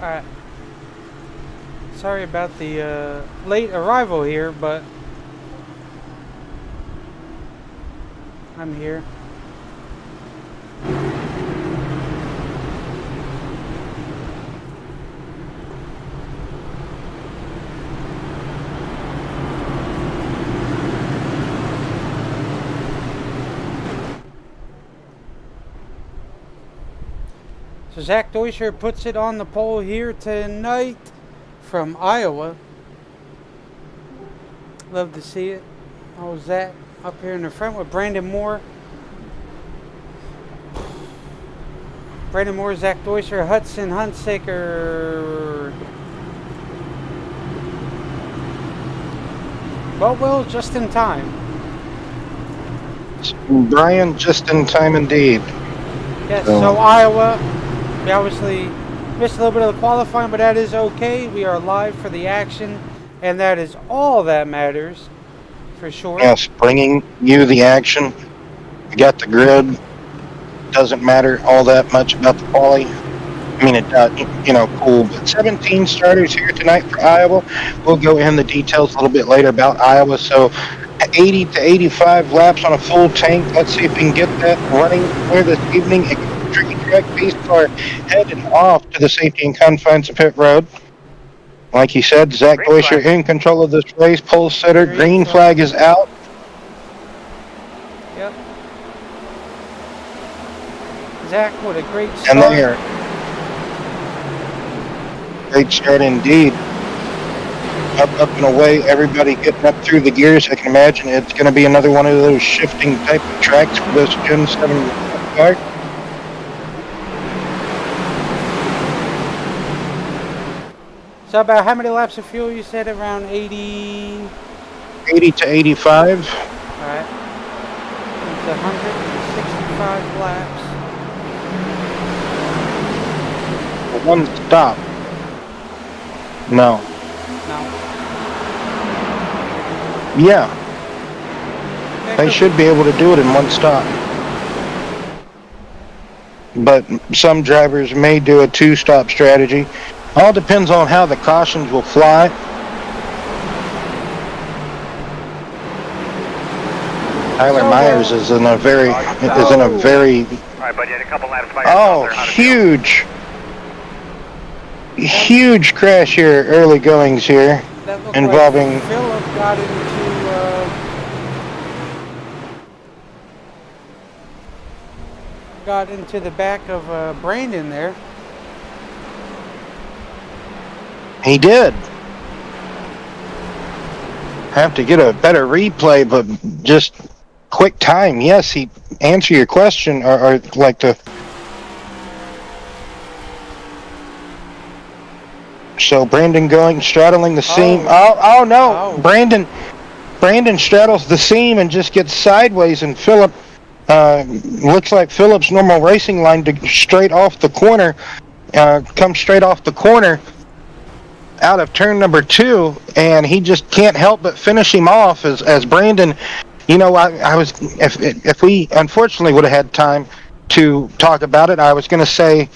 Alright. Sorry about the late arrival here, but I'm here. So Zach Deuscher puts it on the pole here tonight from Iowa. Love to see it. Oh, Zach up here in the front with Brandon Moore. Brandon Moore, Zach Deuscher, Hudson Hunsaker. Well, just in time. Brian, just in time indeed. Yes, so Iowa, we obviously missed a little bit of the qualifying, but that is okay. We are live for the action, and that is all that matters, for sure. Yes, bringing you the action. We got the grid. Doesn't matter all that much about the quali. I mean, it does, cool. But 17 starters here tonight for Iowa. We'll go in the details a little bit later about Iowa. So 80 to 85 laps on a full tank. Let's see if we can get that running here this evening. Tricky track pace car headed off to the safety and confines of pit road. Like he said, Zach Deuscher in control of this race. Pole sitter, green flag is out. Yep. Zach, what a great start. And there. Great start indeed. Up and away, everybody getting up through the gears. I can imagine it's going to be another one of those shifting type of tracks for this Gen 7 car. So about how many laps of fuel you said? Around 80? 80 to 85. Alright. It's 165 laps. One stop. No. No. Yeah. They should be able to do it in one stop. But some drivers may do a two-stop strategy. All depends on how the cautions will fly. Tyler Myers is in a very All right, buddy, had a couple laps by huge crash here, early goings here, involving like Phillip got into the back of Brandon there. He did. Have to get a better replay, but just quick time. Yes, he answer your question or like the. So Brandon straddling the seam. Oh no! Oh. Brandon straddles the seam and just gets sideways, and Phillip looks like Phillip's normal racing line to straight off the corner. Comes straight off the corner out of turn number 2, and he just can't help but finish him off as Brandon. I was if we unfortunately would have had time to talk about it, I was going to say.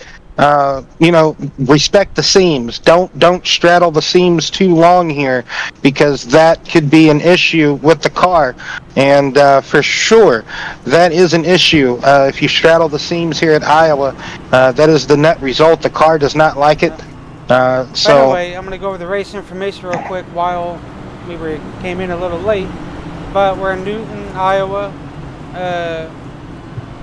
Respect the seams. Don't straddle the seams too long here, because that could be an issue with the car, and for sure that is an issue. If you straddle the seams here at Iowa, that is the net result. The car does not like it. By the way, I'm going to go over the race information real quick while we came in a little late, but we're in Newton, Iowa.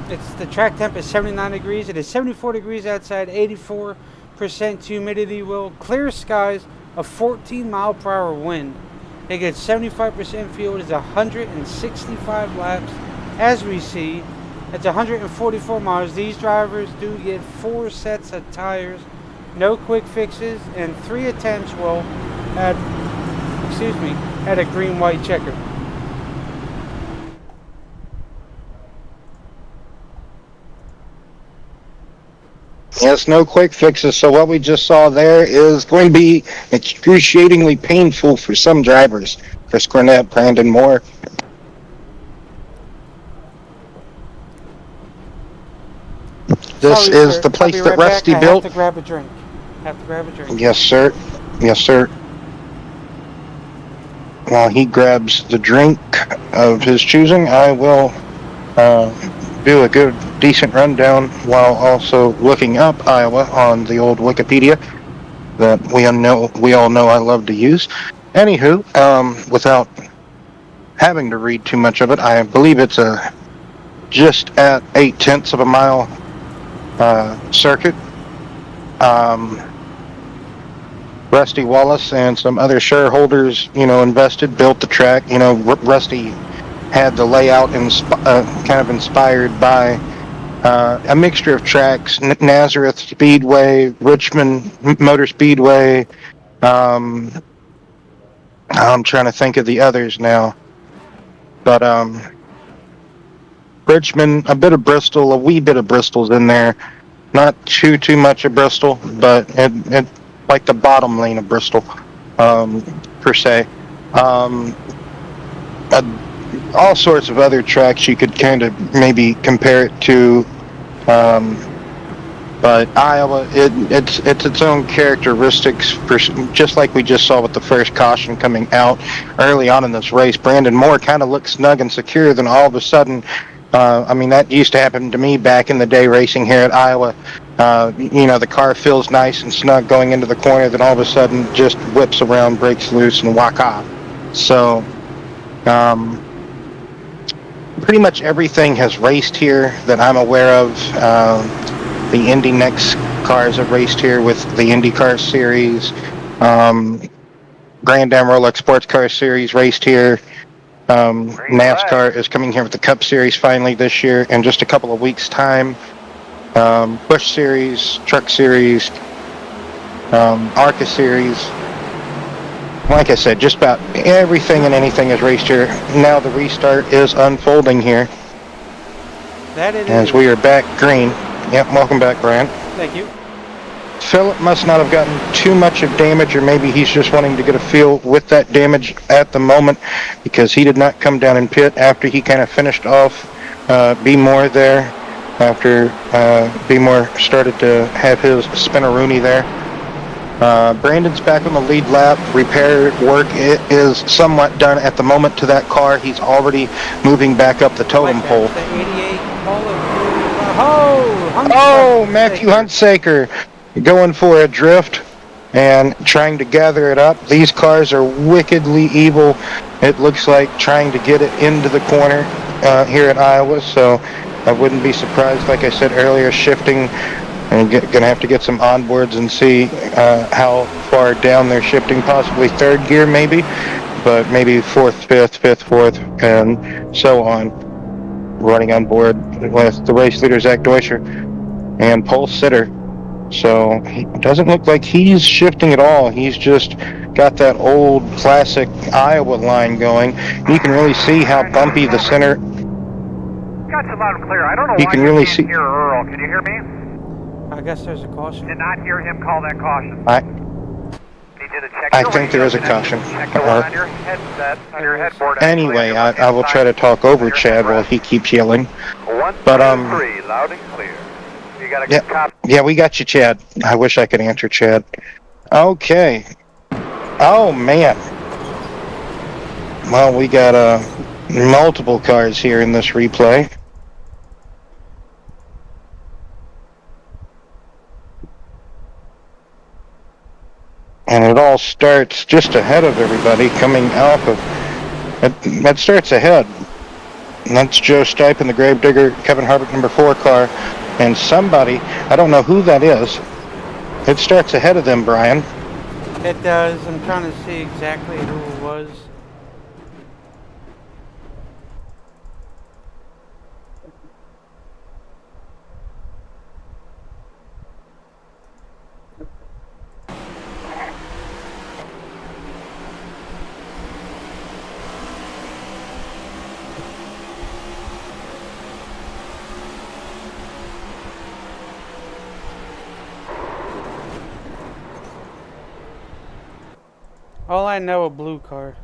The track temp is 79 degrees. It is 74 degrees outside, 84% humidity, clear skies, a 14-mile-per-hour wind. They get 75% fuel. It is 165 laps. As we see, it's 144 miles. These drivers do get 4 sets of tires, no quick fixes, and 3 attempts will add a green-white checker. Yes, no quick fixes. So what we just saw there is going to be excruciatingly painful for some drivers. Chris Cornett, Brandon Moore. This is the place that Rusty built. I have to grab a drink. Have to grab a drink. Yes, sir. Yes, sir. While he grabs the drink of his choosing, I will do a good, decent rundown while also looking up Iowa on the old Wikipedia that we all know I love to use. Anywho, without having to read too much of it, I believe it's just at 0.8 of a mile circuit. Rusty Wallace and some other shareholders, invested, built the track. Rusty had the layout kind of inspired by a mixture of tracks: Nazareth Speedway, Richmond Motor Speedway. I'm trying to think of the others now, but Richmond, a bit of Bristol, a wee bit of Bristol's in there. Not too much of Bristol, but it like the bottom lane of Bristol, per se. All sorts of other tracks you could kind of maybe compare it to, but Iowa, it's its own characteristics, just like we just saw with the first caution coming out early on in this race. Brandon Moore kind of looked snug and secure, then all of a sudden, that used to happen to me back in the day racing here at Iowa. The car feels nice and snug going into the corner, then all of a sudden just whips around, breaks loose, and walk off. So, pretty much everything has raced here that I'm aware of. The Indy Next cars have raced here with the IndyCar Series. Grand Am Rolex Sports Car Series raced here. NASCAR is coming here with the Cup Series finally this year in just a couple of weeks' time. Busch Series, Truck Series, ARCA Series. Like I said, just about everything and anything is raced here. Now the restart is unfolding here. That it as is. we are back green. Yep, welcome back, Brian. Thank you. Philip must not have gotten too much of damage, or maybe he's just wanting to get a feel with that damage at the moment, because he did not come down in pit after he kind of finished off B. Moore there, after B. Moore started to have his spinaroonie there. Brandon's back on the lead lap. Repair work is somewhat done at the moment to that car. He's already moving back up the totem pole. Oh, Matthew Huntsaker going for a drift and trying to gather it up. These cars are wickedly evil. It looks like trying to get it into the corner here at Iowa, so I wouldn't be surprised, like I said earlier, shifting. And gonna have to get some onboards and see how far down they're shifting, possibly third gear maybe, but maybe fourth, fifth, fourth, and so on. Running on board with the race leader, Zach Deuscher, and pole sitter. So it doesn't look like he's shifting at all. He's just got that old classic Iowa line going. You can really see how bumpy the center. Got you loud and clear. I don't know You why can you really can't see. hear Earl. Can you hear me? I guess there's a caution. Did not hear him call that caution. Need you to check I your think there is a radio. caution. Check the one on your headset, on your headboard. Anyway, I will try to talk over Chad while he keeps yelling. 1, 2, But 3, loud and clear. You got a good copy. Yeah, we got you, Chad. I wish I could answer Chad. Okay. Oh man. Well, we got multiple cars here in this replay. And it all starts just ahead of everybody coming off of... That starts ahead. And that's Joe Stipe in the Gravedigger, Kevin Harvick number 4 car. And somebody, I don't know who that is. It starts ahead of them, Brian. It does. I'm trying to see exactly who it was. All I know, a blue car.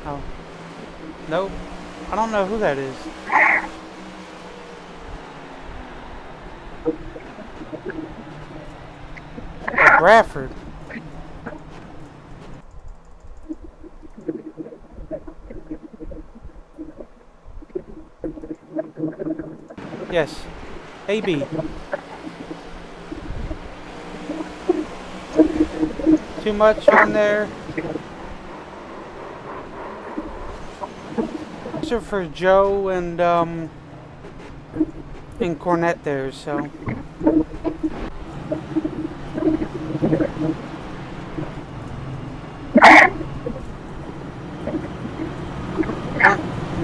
Oh. Nope. I don't know who that is. Bradford. Yes. AB. Too much on there. For Joe and Cornette there, so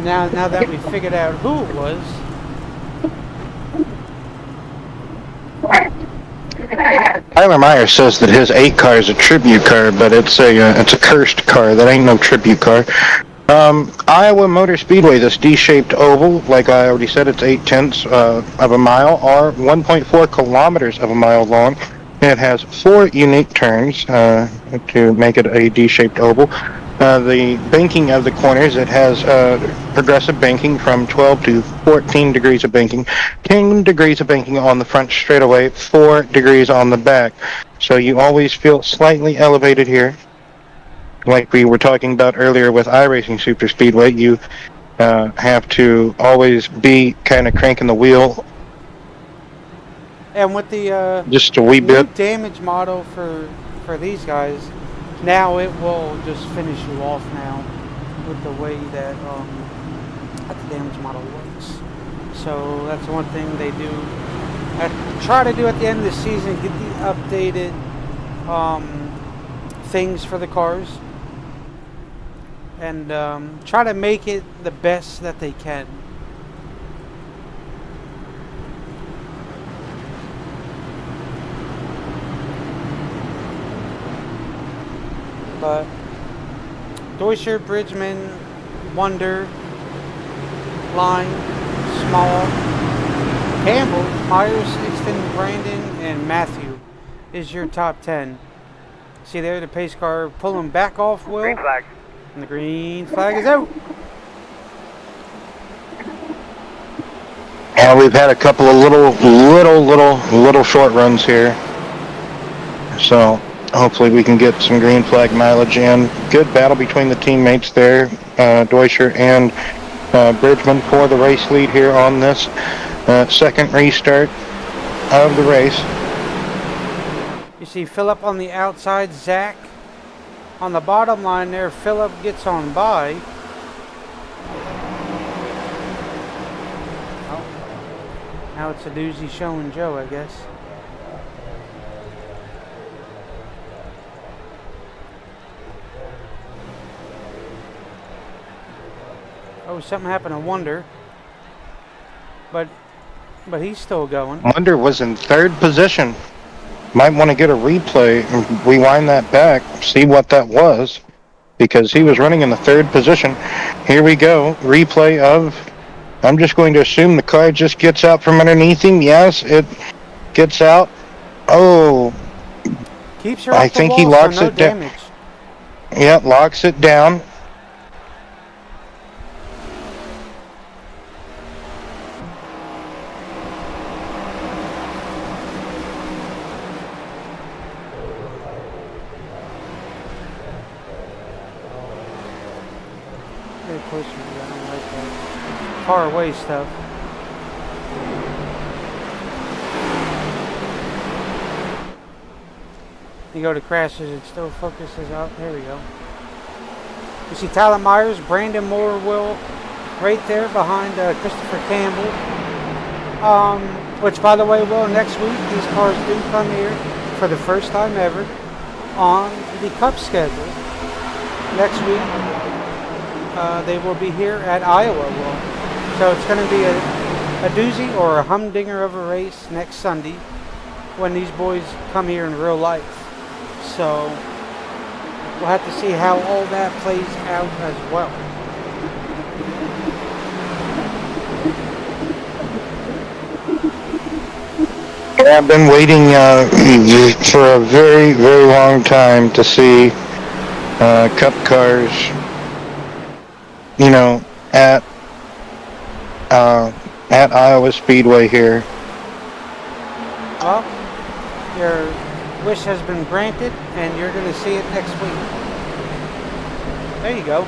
now that we figured out who it was. Tyler Myers says that his 8 car is a tribute car, but it's a cursed car. That ain't no tribute car. Iowa Motor Speedway, this D-shaped oval, like I already said, it's 0.8 of a mile, or 1.4 kilometers of a mile long. It has 4 unique turns to make it a D-shaped oval. The banking of the corners, it has progressive banking from 12 to 14 degrees of banking, 10 degrees of banking on the front straightaway, 4 degrees on the back. So you always feel slightly elevated here. Like we were talking about earlier with iRacing Super Speedway, you have to always be kind of cranking the wheel. And with the just a wee bit damage model for these guys, now it will just finish you off now with the way that the damage model works. So that's one thing they do. I try to do at the end of the season, get the updated things for the cars. And try to make it the best that they can. But Deutscher, Bridgman, Wonder, Line, Small, Campbell, Myers, Sixton, Brandon, and Matthew is your top 10. See there, the pace car pulling back off Will. Green flag. And the green flag is out. And we've had a couple of little short runs here. So hopefully we can get some green flag mileage in. Good battle between the teammates there, Deutscher and Bridgman for the race lead here on this second restart of the race. You see Phillip on the outside, Zach on the bottom line there. Phillip gets on by. Oh. Now it's a doozy showing Joe, I guess. Oh, something happened to Wonder. But he's still going. Wonder was in 3rd position. Might want to get a replay and rewind that back, see what that was, because he was running in the 3rd position. Here we go, replay of, I'm just going to assume the car just gets out from underneath him. Yes, it gets out. Oh, keeps her I think he locks it down. Yeah, locks it down. Far away stuff. You go to crashes, it still focuses out. There we go. You see Tyler Myers, Brandon Moore will right there behind Christopher Campbell. Which, by the way, Will, next week these cars do come here for the first time ever on the Cup schedule. Next week they will be here at Iowa. Will. So it's going to be a doozy or a humdinger of a race next Sunday when these boys come here in real life. So we'll have to see how all that plays out as well. I've been waiting for a very, very long time to see Cup cars, at Iowa Speedway here. Well, your wish has been granted, and you're going to see it next week. There you go.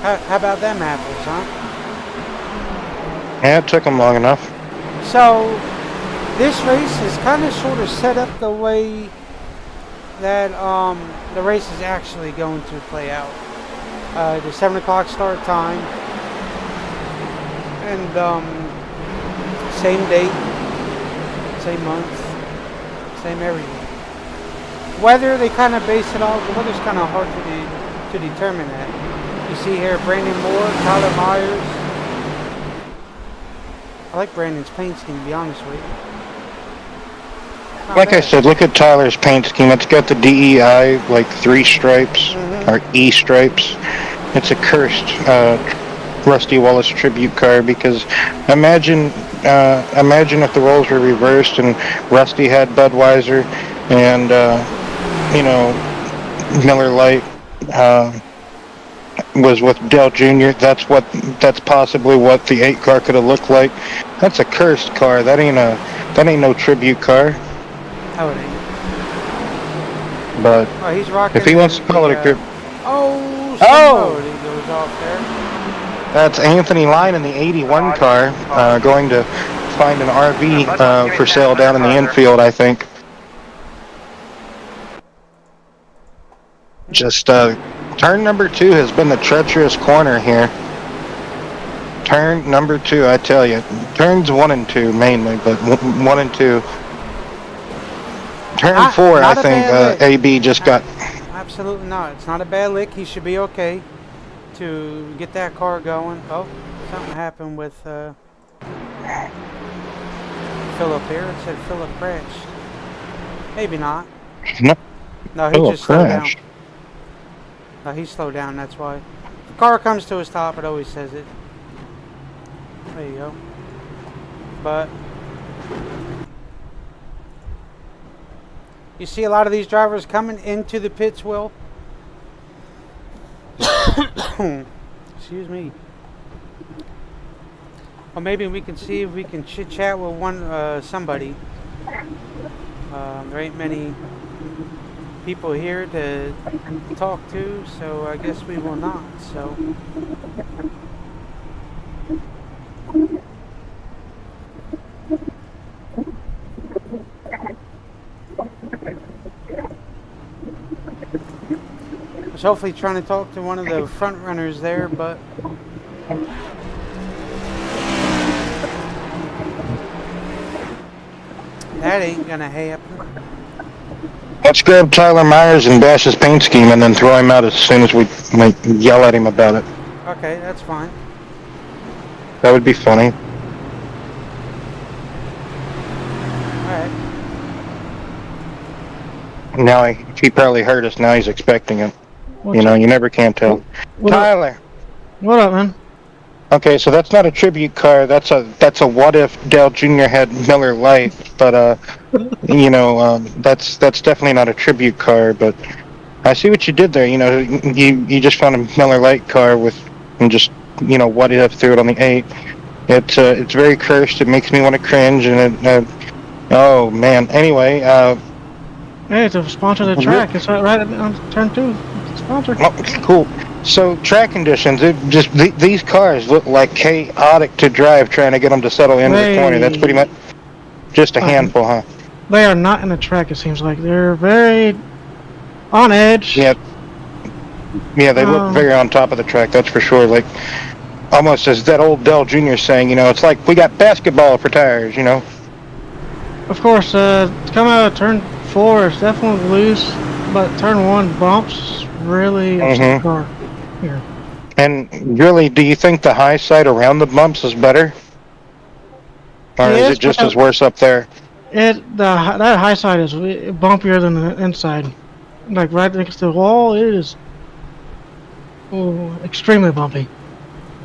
How about them apples, huh? Yeah, it took them long enough. So, this race is kind of sort of set up the way that the race is actually going to play out. The 7 o'clock start time, and same date, same month, same everything. Weather, they kind of base it all. The weather's kind of hard to determine that. You see here Brandon Moore, Tyler Myers. I like Brandon's paint scheme, to be honest with you. Not Like I bad. said, look at Tyler's paint scheme. It's got the DEI, like 3 stripes, or E stripes. It's a cursed Rusty Wallace tribute car, because imagine if the roles were reversed and Rusty had Budweiser and, Miller Lite was with Dale Jr. That's possibly what the 8 car could have looked like. That's a cursed car. That ain't no tribute car. Oh, it ain't. But Oh, he's rocking. if he wants to call it a tribute, Oh! He goes off there. that's Anthony Line in the 81 car, going to find an RV for sale down in the infield, I think. Just turn number 2 has been the treacherous corner here. Turn number 2, I tell you. Turns 1 and 2 mainly, but 1 and 2. Turn 4, I not a think bad lick. AB just got. Absolutely not. It's not a bad lick. He should be okay to get that car going. Oh, something happened with Philip here. It said Philip crashed. Maybe not. No, No, he Philip just slowed down. crashed. No, he slowed down. That's why. If the car comes to a stop, it always says it. There you go. But you see a lot of these drivers coming into the pits, Will. Excuse me. Or maybe we can see if we can chit chat with somebody. There ain't many people here to talk to, so I guess we will not. So. I was hopefully trying to talk to one of the front runners there, but that ain't gonna happen. Let's grab Tyler Myers and bash his paint scheme and then throw him out as soon as we yell at him about it. Okay, that's fine. That would be funny. Alright. Now he probably heard us. Now he's expecting it. What's You never can tell. What up? Tyler. What up, man? Okay, so that's not a tribute car. That's a what if Dale Jr. had Miller Lite, but that's definitely not a tribute car. But I see what you did there. You just found a Miller Lite car and just what if threw it on the 8. It's very cursed. It makes me want to cringe, and oh man. Anyway, Hey, it's a sponsor of the track. It's right on turn 2. It's a sponsor. oh, cool. So track conditions, these cars look like chaotic to drive, trying to get them to settle into the corner. That's pretty much just a handful, huh? They are not in the track, it seems like. They're very on edge. Yeah, they look very on top of the track, that's for sure. Like, almost as that old Dell Jr. saying, it's like we got basketball for tires, Of course, coming out of turn 4 is definitely loose, but turn 1 bumps really upset the car here. And really, do you think the high side around the bumps is better? Or is it just as worse up there? That high side is bumpier than the inside. Like right next to the wall, it is extremely bumpy.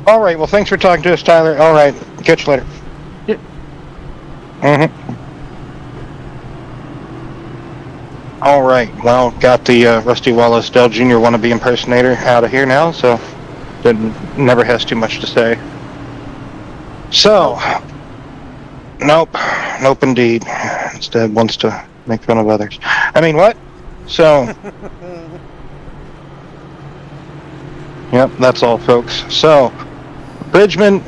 All right, well, thanks for talking to us, Tyler. All right, catch you later. Yep. All right, well, got the Rusty Wallace Dell Jr. wannabe impersonator out of here now, so never has too much to say. So, nope indeed. Instead wants to make fun of others. I mean, what? So, yep, that's all, folks. So, Bridgman,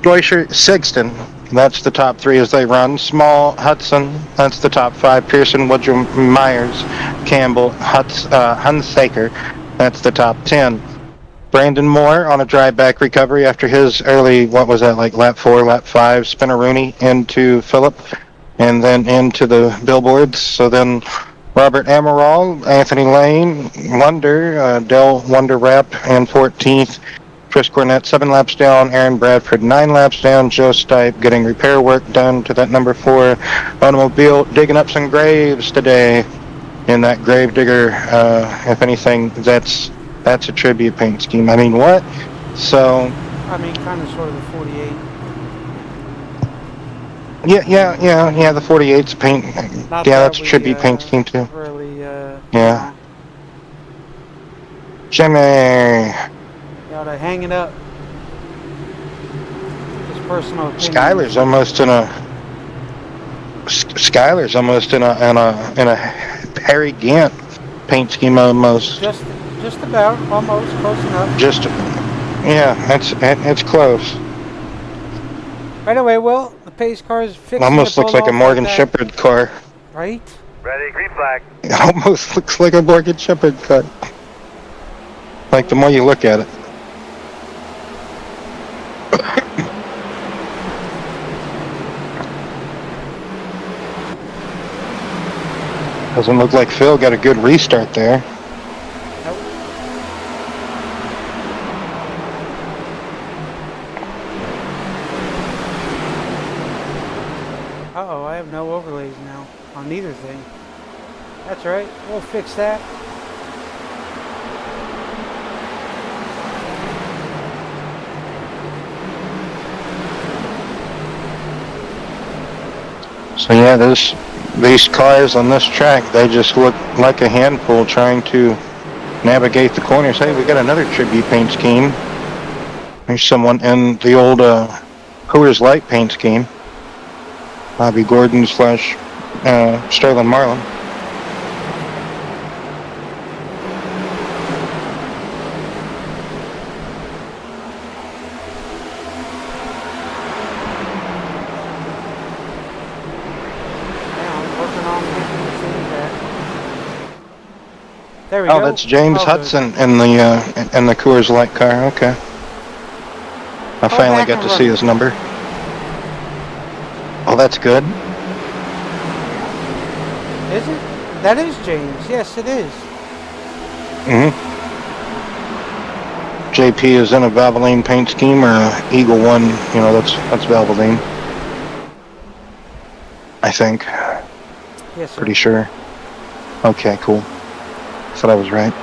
Deutscher, Sigston, that's the top 3 as they run. Small, Hudson, that's the top 5. Pearson, Woodrum, Myers, Campbell, Hunsaker, that's the top 10. Brandon Moore on a drive back recovery after his early, what was that, like lap 4, lap 5, Spinaroonie into Phillip, and then into the billboards. So then Robert Amaral, Anthony Lane, Wonder, Dell Wonder Rap, and 14th. Chris Cornett, 7 laps down. Aaron Bradford, 9 laps down. Joe Stipe getting repair work done to that number 4 automobile, digging up some graves today in that grave digger. If anything, that's a tribute paint scheme. I mean, what? So, I mean, kind of sort of the 48. Yeah, the 48's paint. Not yeah, that that's a tribute paint scheme too. Really, yeah. Jimmy. You ought to hang it up. His personal opinion. Skyler's almost in a Harry Gant paint scheme almost. Just about, almost close enough. Yeah, it's close. Right away, well, the pace car is fixing almost to looks like a Morgan Shepherd car. Right? Ready, green flag. It almost looks like a Morgan Shepherd car. Like the more you look at it. Doesn't look like Phil got a good restart there. Uh-oh, I have no overlays now on neither thing. That's right, we'll fix that. So yeah, these cars on this track, they just look like a handful trying to navigate the corners. Hey, we got another tribute paint scheme. There's someone in the old Coors Light paint scheme. Bobby Gordon / Sterling Marlin. There we go. Oh, that's James Hudson in the Coors Light car. Okay. I finally got to see his number. Oh, that's good. Is it? That is James. Yes, it is. JP is in a Valvoline paint scheme or Eagle One. You know, that's Valvoline. I think. Yes, sir. Pretty sure. Okay, cool. Thought I was right.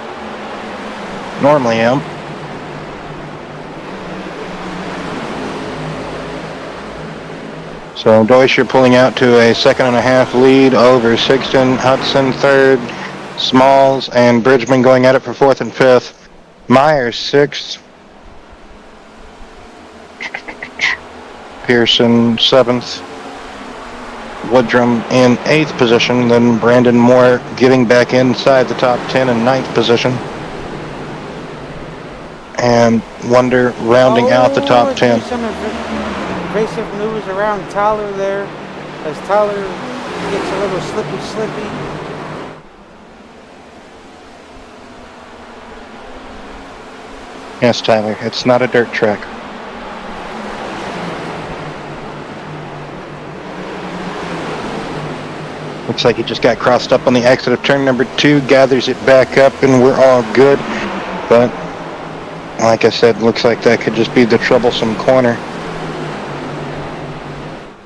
Normally am. So Deutscher pulling out to a 2.5 lead over Sigston, Hudson 3rd, Smalls and Bridgman going at it for 4th and 5th. Myers 6th. Pearson 7th. Woodrum in 8th position, then Brandon Moore getting back inside the top 10 in 9th position. And Wonder rounding out the top 10. Some evasive moves around Tyler there, as Tyler gets a little slippy. Yes, Tyler, it's not a dirt track. Looks like he just got crossed up on the exit of turn number 2, gathers it back up, and we're all good. But, like I said, looks like that could just be the troublesome corner.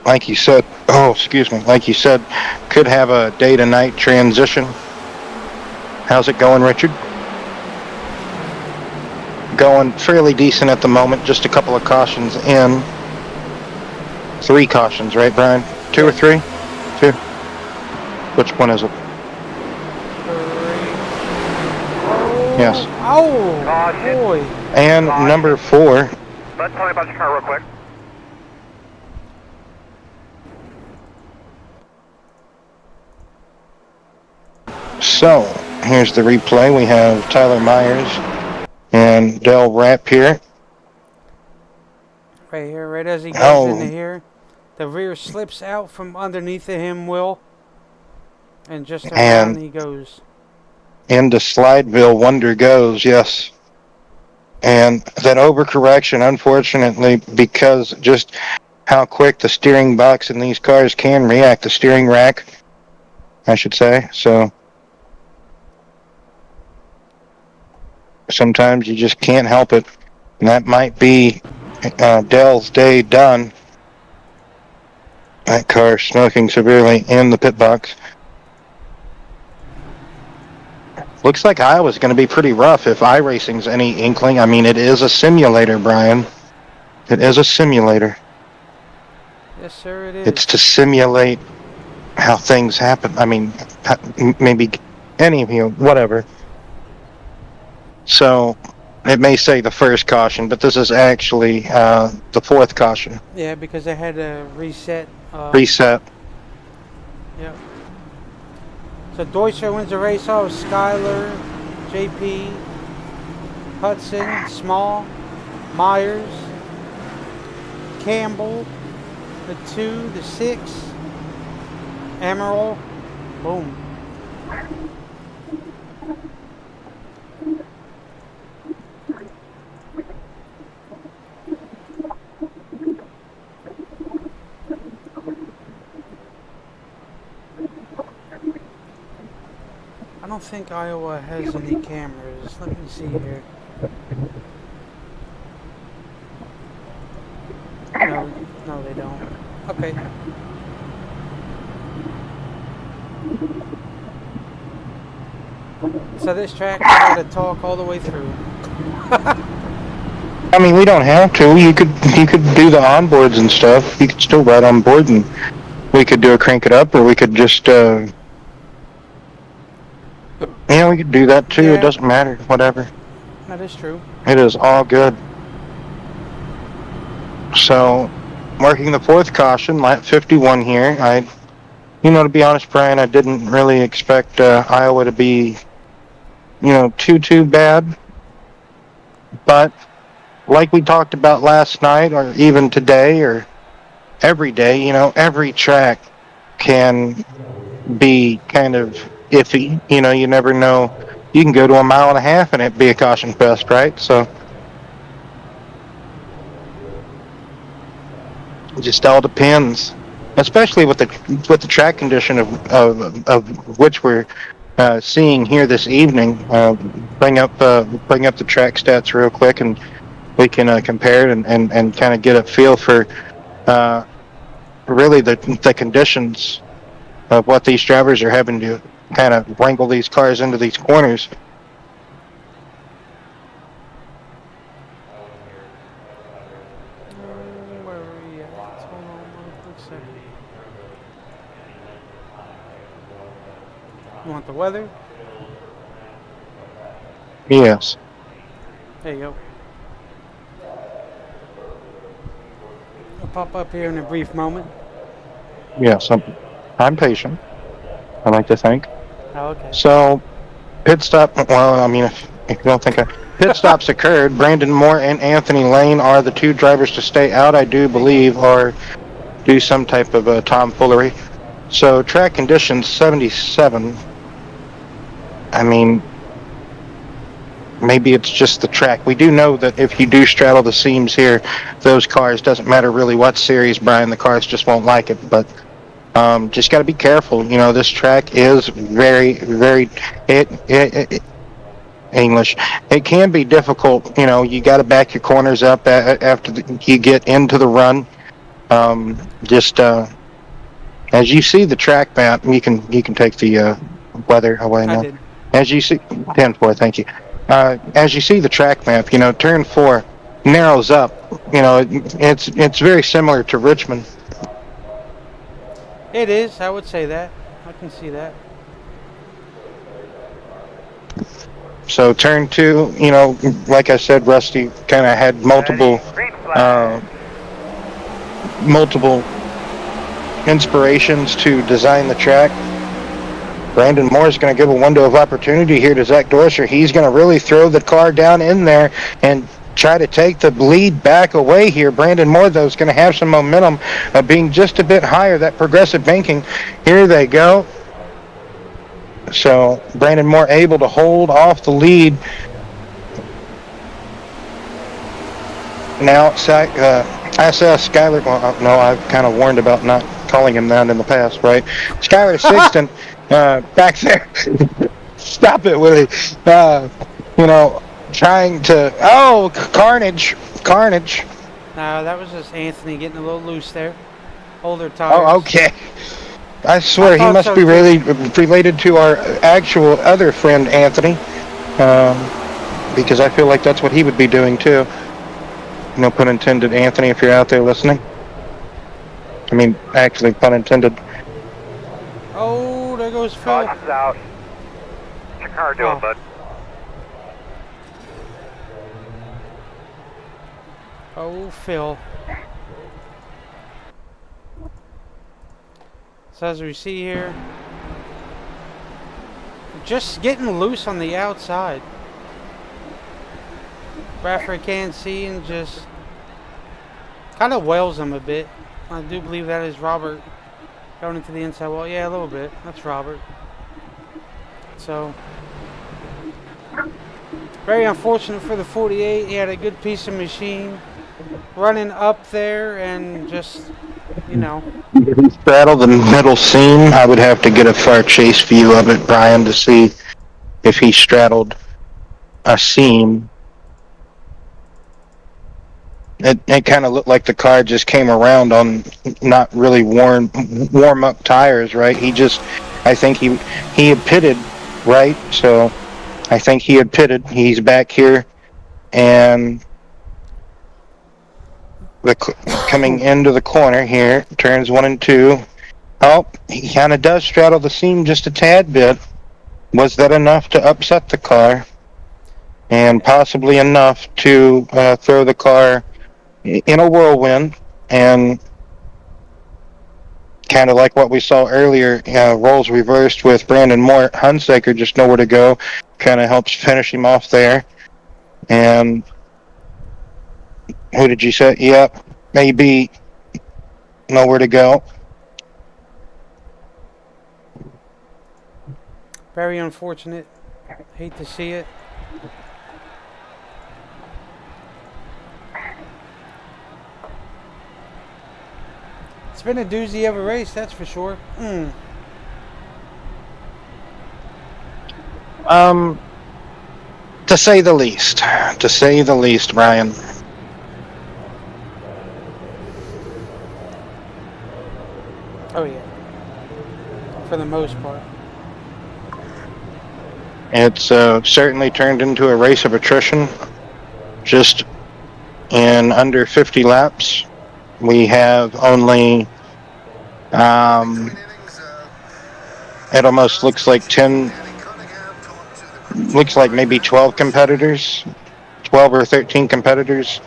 Like you said, like you said, could have a day to night transition. How's it going, Richard? Going fairly decent at the moment, just a couple of cautions in. 3 cautions, right, Brian? 2 or 3? 2. Which one is it? 3. Yes. Oh, Caution. boy. And number 4. Bud, tell me about your car real quick. So, here's the replay. We have Tyler Myers and Dale Rapp here. Right here, right as he goes into Oh, here. The rear slips out from underneath of him, Will. And just around and he goes. into Slideville, Wonder goes, yes. And that overcorrection, unfortunately, because just how quick the steering box in these cars can react, the steering rack, I should say. So sometimes you just can't help it. And that might be Dell's day done. That car smoking severely in the pit box. Looks like Iowa's going to be pretty rough if iRacing's any inkling. I mean, it is a simulator, Brian. It is a simulator. Yes, sir, it is. It's to simulate how things happen. I mean, maybe any, whatever. So, it may say the first caution, but this is actually the fourth caution. Yeah, because I had to reset. Reset. Yep. So Deutscher wins the race off. Skyler, JP, Hudson, Small, Myers, Campbell, the 2, the 6, Emerald, boom. I don't think Iowa has any cameras. Let me see here. No, they don't. Okay. So this track, I gotta talk all the way through. I mean, we don't have to. You could do the onboards and stuff. You could still ride on board, and we could do a crank it up, or we could just, we could do that too. Yeah. It doesn't matter. Whatever. That is true. It is all good. So, marking the fourth caution, lap 51 here. To be honest, Brian, I didn't really expect Iowa to be, too bad. But like we talked about last night, or even today, or every day, every track can be kind of iffy. You never know. You can go to 1.5 miles and it be a caution fest, right? So it just all depends, especially with the track condition of which we're seeing here this evening. Bring up the track stats real quick, and we can compare it and kind of get a feel for really the conditions of what these drivers are having to kind of wrangle these cars into these corners. Where are we at? Hold on one quick second. You want the weather? Yes. There you go. I'll pop up here in a brief moment. Yes. I'm patient, I like to think. Oh, okay. So, pit stop. Well, I mean, if you don't think pit stops occurred, Brandon Moore and Anthony Lane are the 2 drivers to stay out, I do believe, or do some type of tomfoolery. So, track conditions 77. I mean, maybe it's just the track. We do know that if you do straddle the seams here, those cars, doesn't matter really what series, Brian, the cars just won't like it. But just got to be careful. This track is very, very English. It can be difficult. You got to back your corners up after you get into the run. As you see the track map, you can take the weather away now. I did. As you see, 10-4, thank you. As you see the track map, turn 4 narrows up. It's very similar to Richmond. It is. I would say that. I can see that. So turn 2, you know, like I said, Rusty kind of had multiple Green flag. multiple inspirations to design the track. Brandon Moore is going to give a window of opportunity here to Zach Dorsher. He's going to really throw the car down in there and try to take the lead back away here. Brandon Moore, though, is going to have some momentum of being just a bit higher. That progressive banking. Here they go. So Brandon Moore able to hold off the lead. Now, SS Skyler. Well, no, I've kind of warned about not calling him that in the past, right? Skyler Sixton back there. Stop it, Willie. You know, trying to. Oh, carnage. No, that was just Anthony getting a little loose there. Older tires. Oh, okay. I swear he must be really related to our actual other friend Anthony, because I feel like that's what he would be doing too. No pun intended, Anthony, if you're out there listening. I mean, actually, pun intended. Oh, there goes Phil. Caution's out. What's your car doing, bud? Oh, Phil. So as we see here, just getting loose on the outside. Bradford can't see and just kind of wails him a bit. I do believe that is Robert going into the inside wall. Yeah, a little bit. That's Robert. So, very unfortunate for the 48. He had a good piece of machine running up there and just, you know. If he straddled the middle seam, I would have to get a far chase view of it, Brian, to see if he straddled a seam. It kind of looked like the car just came around on not really warm up tires, right? I think he had pitted, right? So I think he had pitted. He's back here, and coming into the corner here, turns 1 and 2. Oh, he kind of does straddle the seam just a tad bit. Was that enough to upset the car? And possibly enough to throw the car in a whirlwind, and kind of like what we saw earlier, roles reversed with Brandon Moore. Hunsaker just nowhere to go, kind of helps finish him off there. And who did you say? Yep, maybe nowhere to go. Very unfortunate. Hate to see it. It's been a doozy of a race, that's for sure. To say the least. To say the least, Brian. Oh yeah. For the most part. It's certainly turned into a race of attrition. Just in under 50 laps. We have only, it almost looks like 10, looks like maybe 12 competitors, 12 or 13 competitors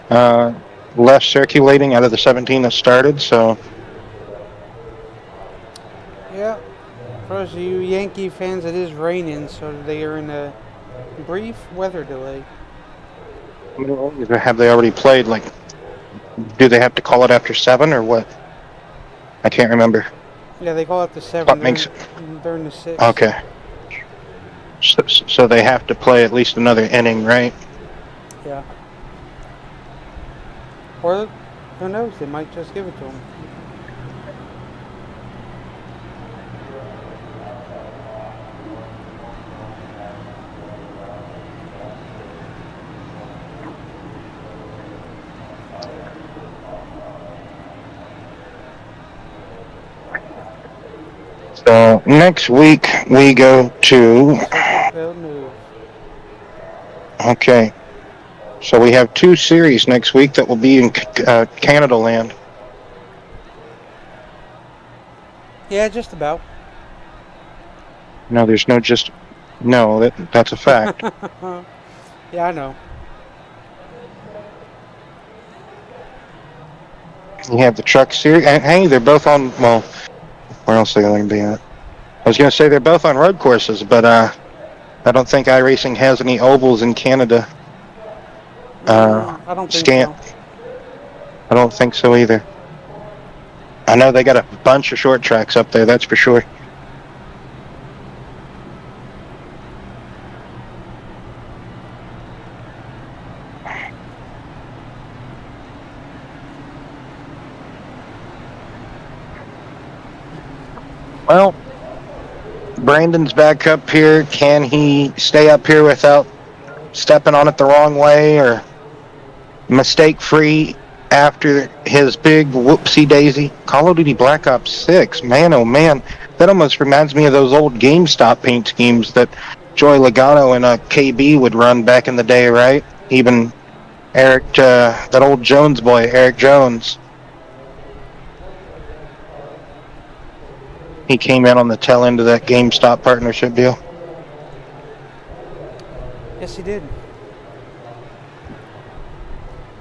left circulating out of the 17 that started, so. Yeah, for those of you Yankee fans, it is raining, so they are in a brief weather delay. Have they already played, like, do they have to call it after 7 or what? I can't remember. Yeah, they call it the 7. What makes it? During the 6. Okay. So they have to play at least another inning, right? Yeah. Or, who knows, they might just give it to them. So next week we go to. Okay. So we have 2 series next week that will be in Canada land. Yeah, just about. No, there's no just. No, that's a fact. Yeah, I know. You have the truck series, and hey, they're both on. Well, where else are they going to be at? I was going to say they're both on road courses, but I don't think iRacing has any ovals in Canada. I don't think so. I don't think so either. I know they got a bunch of short tracks up there, that's for sure. Well, Brandon's back up here. Can he stay up here without stepping on it the wrong way or mistake-free after his big whoopsie-daisy? Call of Duty Black Ops 6, man, oh man. That almost reminds me of those old GameStop paint schemes that Joey Logano and KB would run back in the day, right? Even Eric, that old Jones boy, Eric Jones. He came in on the tail end of that GameStop partnership deal. Yes, he did.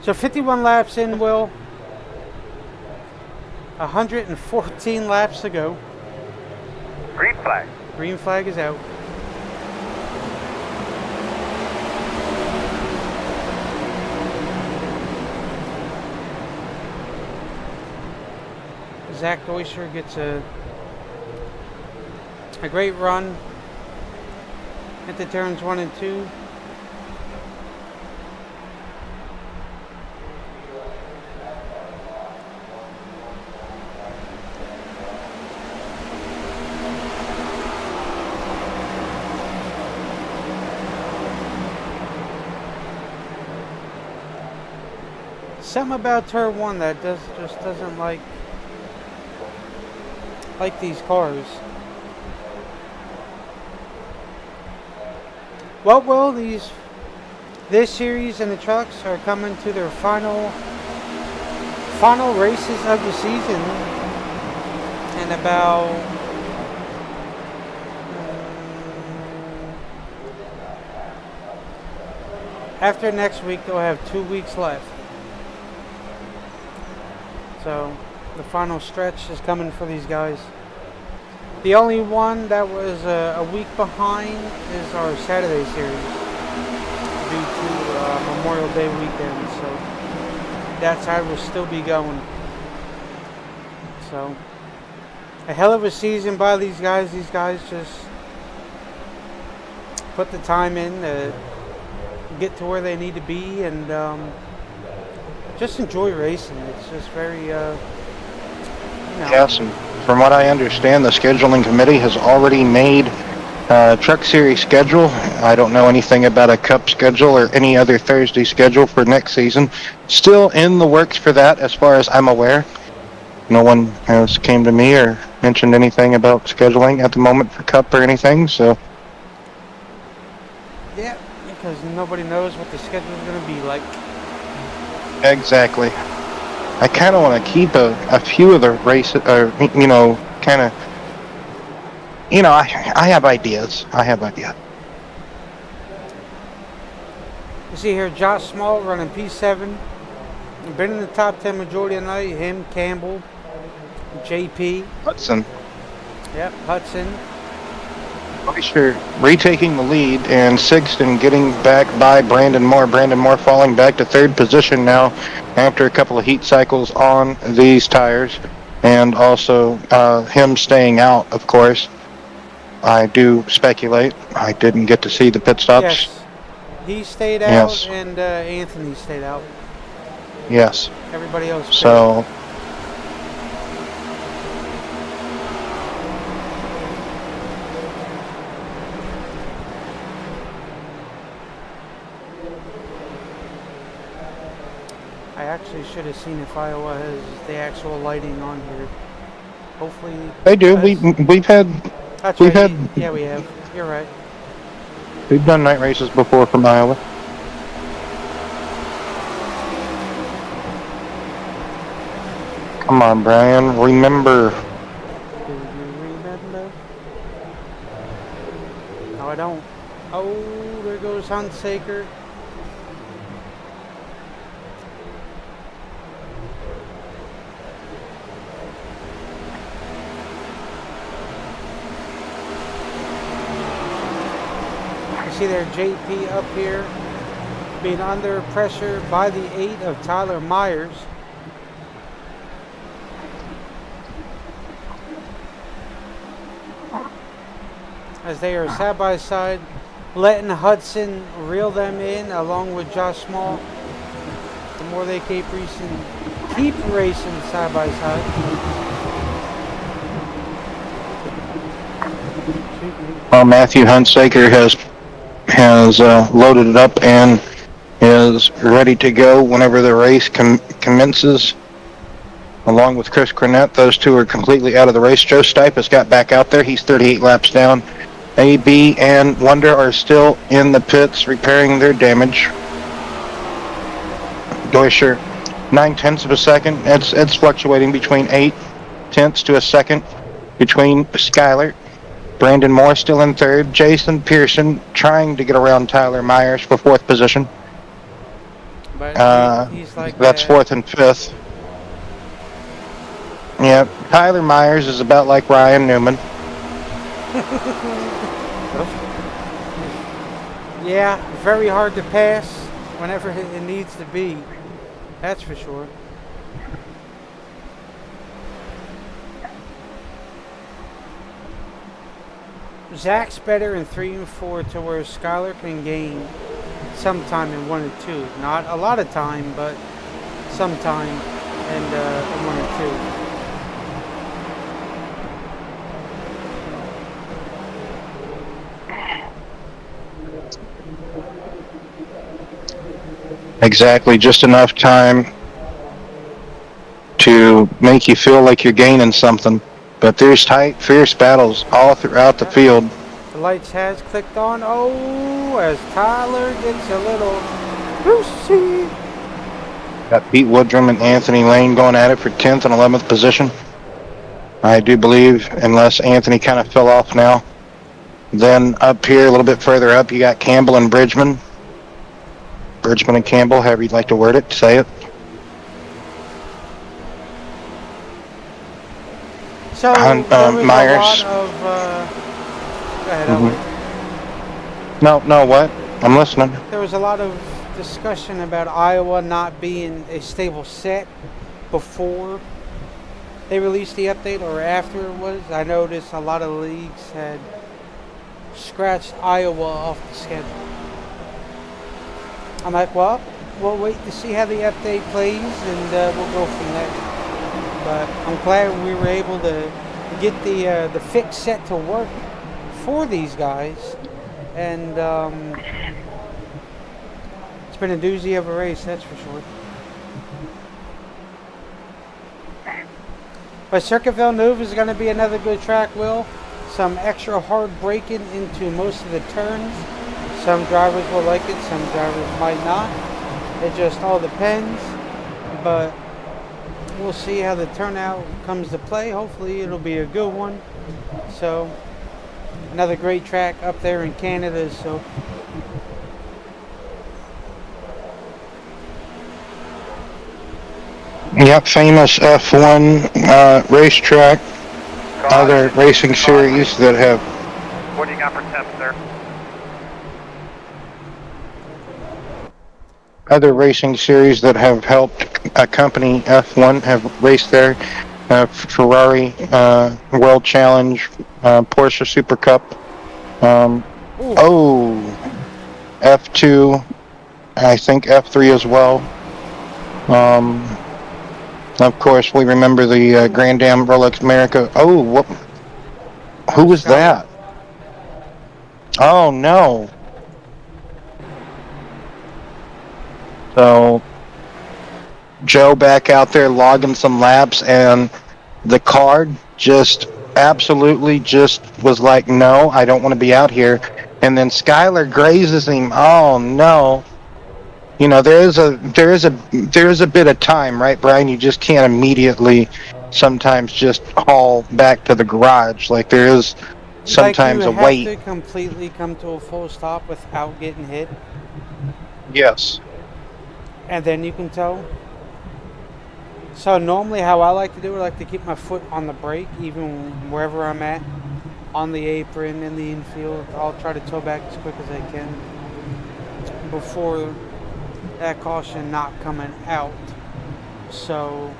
So 51 laps in, Will. 114 laps to go. Green flag. Green flag is out. Zach Deuscher gets a great run into turns 1 and 2. Something about turn 1 that just doesn't like these cars. Well, Will, this series and the trucks are coming to their final races of the season in about after next week. They'll have 2 weeks left. So the final stretch is coming for these guys. The only one that was a week behind is our Saturday series due to Memorial Day weekend. So that side will still be going. So a hell of a season by these guys. These guys just put the time in to get to where they need to be and just enjoy racing. It's just very, Yes, and from what I understand, the scheduling committee has already made a truck series schedule. I don't know anything about a cup schedule or any other Thursday schedule for next season. Still in the works for that, as far as I'm aware. No one has came to me or mentioned anything about scheduling at the moment for cup or anything, so. Yeah, because nobody knows what the schedule is going to be like. Exactly. I kind of want to keep a few of the races, or kind of, I have ideas. You see here, Josh Small running P7. Been in the top 10 majority of the night. Him, Campbell, JP. Hudson. Yep, Hudson. Sure, retaking the lead, and Sigston getting back by Brandon Moore. Brandon Moore falling back to third position now after a couple of heat cycles on these tires, and also him staying out, of course. I do speculate. I didn't get to see the pit stops. Yes, he stayed out, yes. And Anthony stayed out. Yes. Everybody else stayed. So. I actually should have seen if Iowa has the actual lighting on here. Hopefully they do. We've had. That's we've right. had. Yeah, we have. You're right. We've done night races before from Iowa. Come on, Brian. Remember. Do you remember? Oh, I don't. Oh, there goes Hunsaker. You see there JP up here being under pressure by the 8 of Tyler Myers. As they are side by side, letting Hudson reel them in along with Josh Small. The more they keep racing side by side. Matthew Hunsaker has loaded it up and is ready to go whenever the race commences. Along with Chris Cornett, those two are completely out of the race. Joe Stipe has got back out there. He's 38 laps down. AB and Wonder are still in the pits repairing their damage. Deutscher, 9/10 of a second. It's fluctuating between 8/10 to a second between Skyler. Brandon Moore still in third. Jason Pearson trying to get around Tyler Myers for 4th position. But he's like that's 4th and 5th. Yeah, Tyler Myers is about like Ryan Newman. Yeah, very hard to pass whenever it needs to be. That's for sure. Zach's better in 3 and 4 to where Skyler can gain sometime in 1 and 2. Not a lot of time, but sometime in 1 and 2. Exactly, just enough time to make you feel like you're gaining something. But there's tight, fierce battles all throughout the field. The lights has clicked on. Oh, as Tyler gets a little boosty. Got Pete Woodrum and Anthony Lane going at it for 10th and 11th position. I do believe, unless Anthony kind of fell off now. Then up here, a little bit further up, you got Campbell and Bridgman. Bridgman and Campbell, however you'd like to word it, say it. So there was Myers. a lot of, go ahead, Elwood. No, what? I'm listening. There was a lot of discussion about Iowa not being a stable set before they released the update or after it was. I noticed a lot of leagues had scratched Iowa off the schedule. I'm like, well, we'll wait to see how the update plays and we'll go from there. But I'm glad we were able to get the fix set to work for these guys. And it's been a doozy of a race, that's for sure. But Circuit Villeneuve is going to be another good track, Will. Some extra hard braking into most of the turns. Some drivers will like it, some drivers might not. It just all depends. But we'll see how the turnout comes to play. Hopefully it'll be a good one. So another great track up there in Canada. So Yep, famous F1 racetrack. Other racing series that have. What do you got for temps there? Other racing series that have helped accompany F1 have raced there. Ferrari World Challenge, Porsche Super Cup. F2, I think F3 as well. Of course, we remember the Grand Am Rolex America. Oh, who was that? Oh no. So Joe back out there logging some laps, and the card just absolutely just was like, no, I don't want to be out here. And then Skyler grazes him. Oh no. You know, there is a bit of time, right, Brian? You just can't immediately sometimes just haul back to the garage. Like there is sometimes a Like you have weight. to completely come to a full stop without getting hit, Yes. and then you can tell. So normally how I like to do it, I like to keep my foot on the brake, even wherever I'm at, on the apron, in the infield. I'll try to tow back as quick as I can before that caution not coming out. So,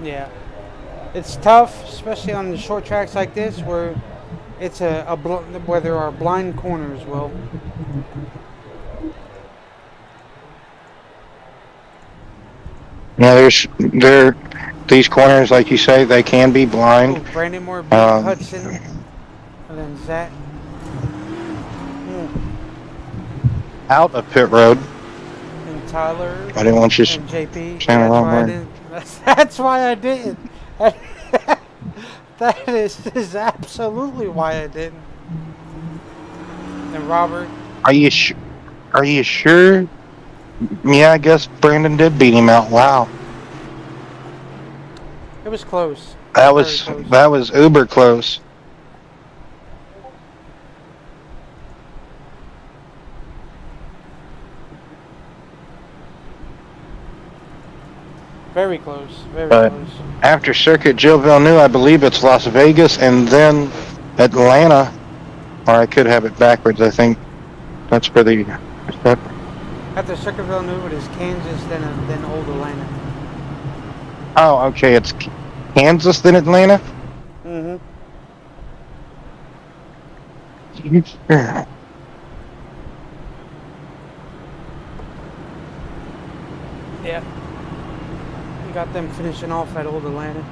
yeah. It's tough, especially on the short tracks like this, where it's where there are blind corners. Well, Now these corners, like you say, they can be blind. Brandon Moore beat Um, Hudson, and then Zach. Out of pit road. And Tyler. I didn't want you and JP. saying the That's wrong why I word. didn't. That's why I didn't. That is absolutely why I didn't. And Robert. Are you sure? Yeah, I guess Brandon did beat him out. Wow. It was close. That Very was uber close. Very close. Very But close. after Circuit Gilles Villeneuve, I believe it's Las Vegas and then Atlanta. Or I could have it backwards. I think that's for the. After Circuit Villeneuve, it is Kansas, then Old Atlanta. Oh, okay. It's Kansas, then Atlanta. Mm-hmm. Sure. Yeah. You got them finishing off at Old Atlanta.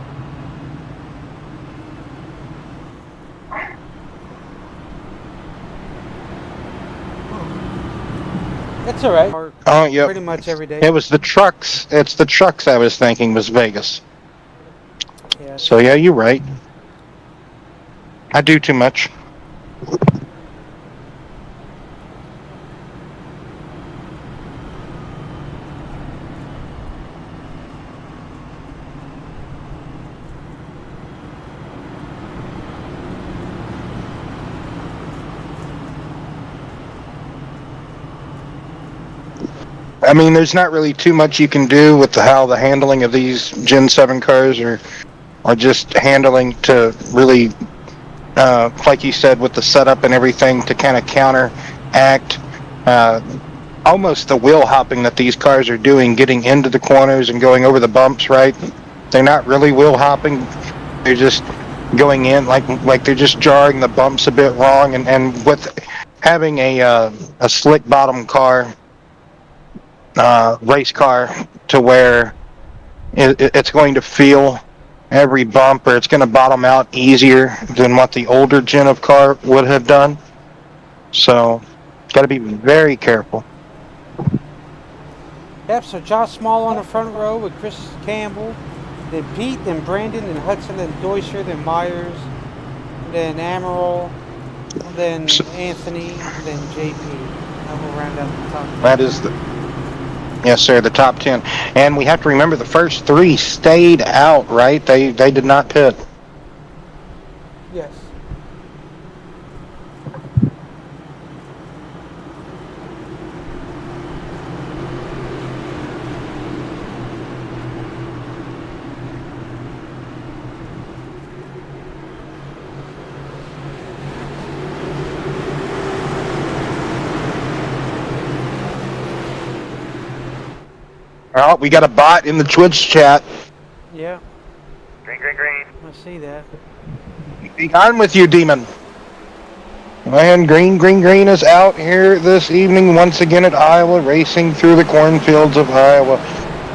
It's all right. Oh, yeah. Pretty much every day. It was the trucks. It's the trucks I was thinking was Vegas. Yeah. So yeah, you're right. I do too much. I mean, there's not really too much you can do with how the handling of these Gen 7 cars are just handling to really, like you said, with the setup and everything to kind of counteract almost the wheel hopping that these cars are doing, getting into the corners and going over the bumps, right? They're not really wheel hopping. They're just going in like they're just jarring the bumps a bit wrong. And with having a slick bottom car, race car, to where it's going to feel every bump, or it's going to bottom out easier than what the older gen of car would have done. So, got to be very careful. Yep, so Josh Small on the front row with Chris Campbell, then Pete, then Brandon, then Hudson, then Deuscher, then Myers, then Amaral, then Anthony, then JP. And we'll round out the top 10. That is yes, sir, the top 10. And we have to remember the first three stayed out, right? They did not pit. Yes. Oh, we got a bot in the Twitch chat. Yeah, Green, green, green. I see that. Be on with you, demon. And Green is out here this evening once again at Iowa, racing through the cornfields of Iowa,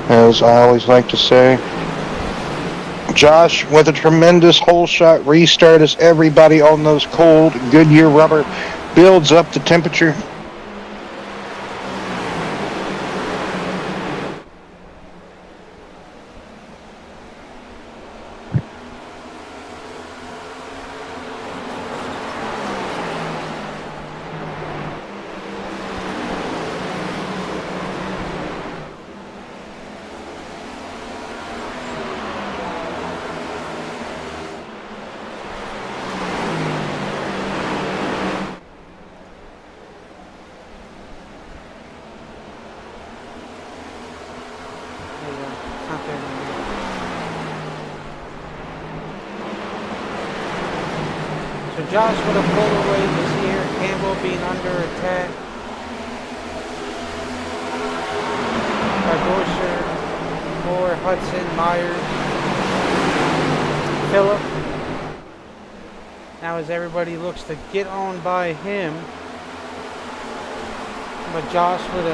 as I always like to say. Josh with a tremendous hole shot restart as everybody on those cold Goodyear rubber builds up the temperature. So Josh would have pulled away this here. Campbell being under attack. By Dorsher, Moore, Hudson, Myers, Phillip. Now as everybody looks to get on by him. But Josh with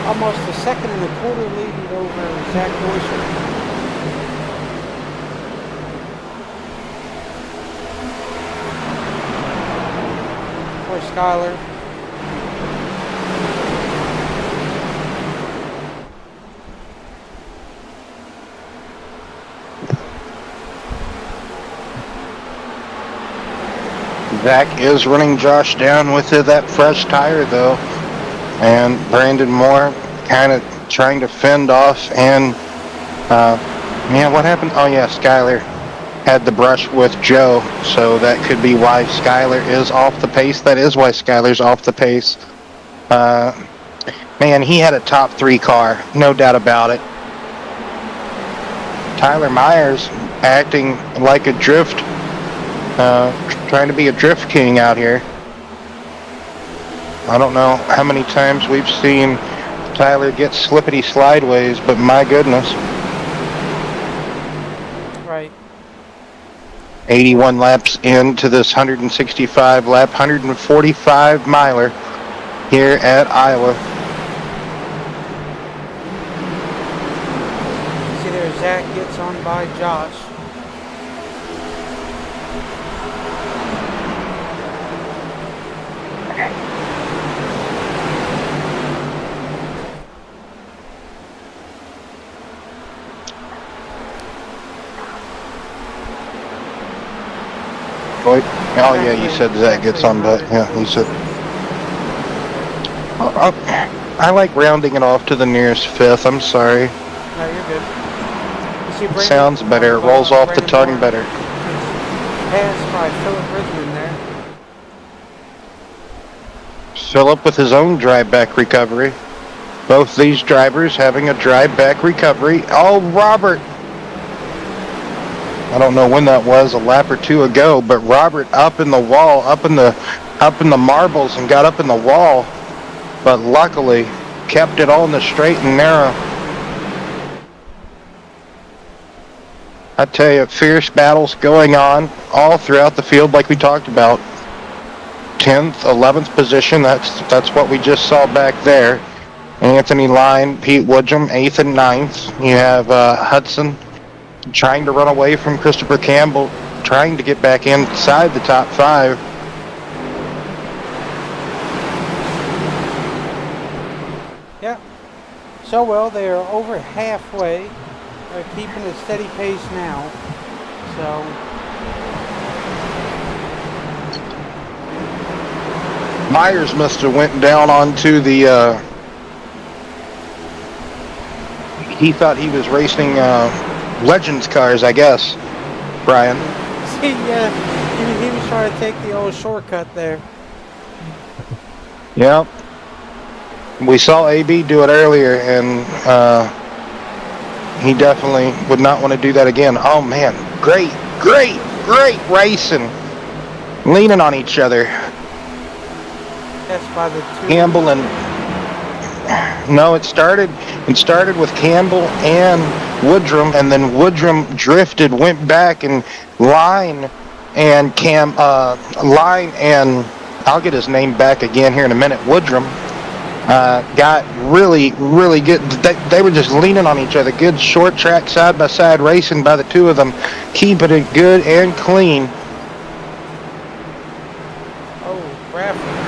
almost a second and a quarter lead over Zach Dorsher. For Skyler. Zach is running Josh down with that fresh tire, though. And Brandon Moore kind of trying to fend off. And, man, what happened? Oh, yeah, Skyler had the brush with Joe. So that could be why Skyler is off the pace. That is why Skyler's off the pace. Man, he had a top 3 car. No doubt about it. Tyler Myers acting like a drift, trying to be a drift king out here. I don't know how many times we've seen Tyler get slippity slideways, but my goodness. Right. 81 laps into this 165 lap, 145 miler here at Iowa. See there, Zach gets on by Josh. Oh yeah, you said Zach gets on, but yeah, you said. I like rounding it off to the nearest fifth. I'm sorry. No, you're good. You see Brandon, Sounds better. Rolls off the tongue better. Passed by Phillip Bridgman there. Phillip with his own drive back recovery. Both these drivers having a drive back recovery. Oh, Robert. I don't know when that was, a lap or two ago, but Robert up in the wall, up in the marbles and got up in the wall, but luckily kept it on the straight and narrow. I tell you, fierce battles going on all throughout the field like we talked about. 10th, 11th position, that's what we just saw back there. Anthony Line, Pete Woodrum, 8th and 9th. You have Hudson trying to run away from Christopher Campbell, trying to get back inside the top 5. Yeah. So well, they are over halfway. They're keeping a steady pace now. So Myers must have went down onto the he thought he was racing Legends cars, I guess, Brian. see, yeah, he was trying to take the old shortcut there. Yeah. We saw AB do it earlier, and he definitely would not want to do that again. Oh, man. Great racing. Leaning on each other. That's by the two. Campbell and... No, it started with Campbell and Woodrum, and then Woodrum drifted, went back, and Line and Line and I'll get his name back again here in a minute. Woodrum got really good. They were just leaning on each other. Good short track side by side racing by the two of them, keeping it good and clean. Oh, Bradford.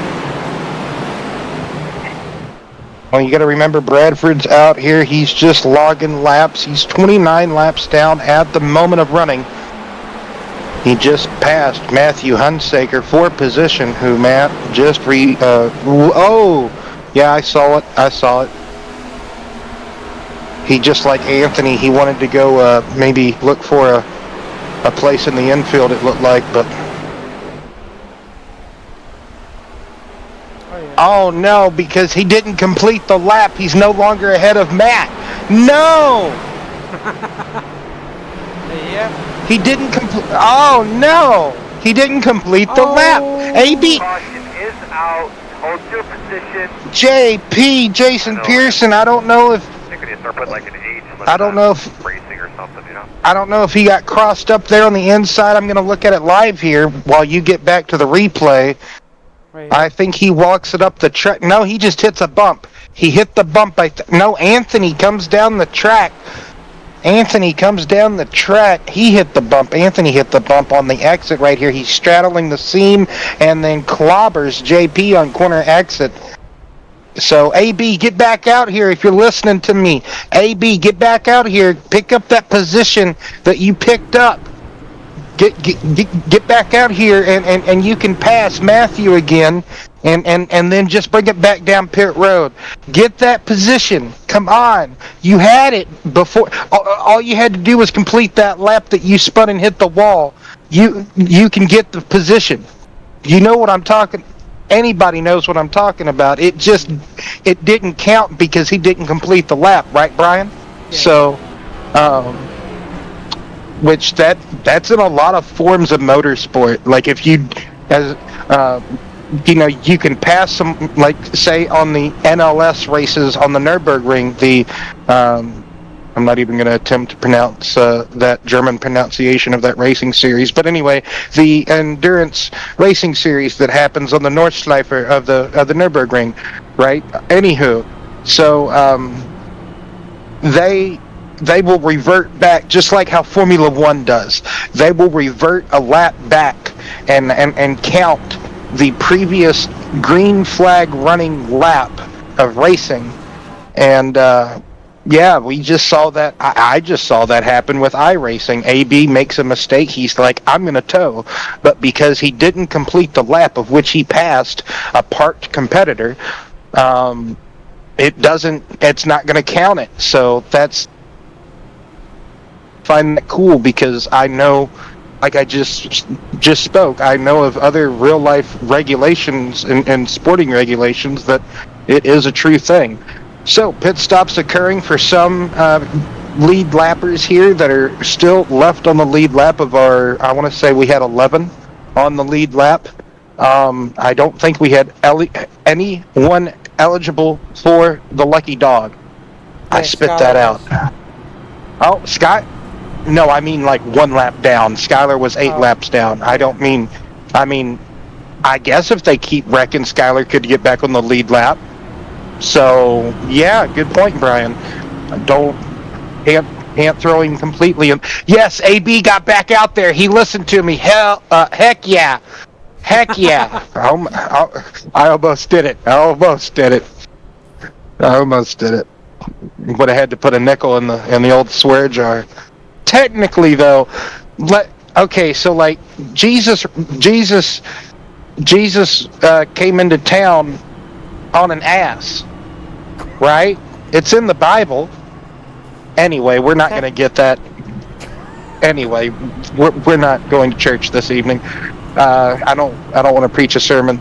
Well, you got to remember Bradford's out here. He's just logging laps. He's 29 laps down at the moment of running. He just passed Matthew Hunsaker for position, who Matt just oh, yeah, I saw it. He, just like Anthony, he wanted to go maybe look for a place in the infield, it looked like, but... Oh, no, because he didn't complete the lap. He's no longer ahead of Matt. No! Yep. He didn't complete... Oh, no! He didn't complete the lap. AB. Caution is out. Hold your position. JP, Jason Pearson. I don't know if. You're gonna start putting like an age limit I don't know if. racing or something, you know. I don't know if he got crossed up there on the inside. I'm going to look at it live here while you get back to the replay. Right. I think he walks it up the track. No, he just hits a bump. He hit the bump. No, Anthony comes down the track. Anthony comes down the track. He hit the bump. Anthony hit the bump on the exit right here. He's straddling the seam and then clobbers JP on corner exit. So, AB, get back out here if you're listening to me. AB, get back out here. Pick up that position that you picked up. Get back out here and you can pass Matthew again and then just bring it back down pit road. Get that position. Come on. You had it before. All you had to do was complete that lap that you spun and hit the wall. You can get the position. You know what I'm talking. Anybody knows what I'm talking about. It didn't count because he didn't complete the lap, right, Brian? Yeah. So, which that's in a lot of forms of motorsport. Like if you, you can pass some, like say on the NLS races on the Nürburgring, I'm not even going to attempt to pronounce that German pronunciation of that racing series. But anyway, the endurance racing series that happens on the Nordschleife of the Nürburgring, right? Anywho, so they will revert back just like how Formula One does. They will revert a lap back and count the previous green flag running lap of racing. And yeah, we just saw that. I just saw that happen with iRacing. AB makes a mistake. He's like, I'm going to tow. But because he didn't complete the lap of which he passed a parked competitor, it's not going to count it. So find that cool because I know, like I just spoke, I know of other real life regulations and sporting regulations that it is a true thing. So, pit stops occurring for some lead lappers here that are still left on the lead lap of our, I want to say we had 11 on the lead lap. I don't think we had anyone eligible for the lucky dog. I spit that out. Oh, Scott? No, I mean like one lap down. Skylar was 8 laps down. I guess if they keep wrecking, Skylar could get back on the lead lap. So, yeah, good point, Brian. Can't throw him completely. Yes, AB got back out there. He listened to me. Heck yeah. Heck yeah. I almost did it. Would have had to put a nickel in the old swear jar. Technically, though, so like Jesus came into town on an ass, right? It's in the Bible. Anyway, we're not going to get that. Anyway, we're not going to church this evening. I don't want to preach a sermon.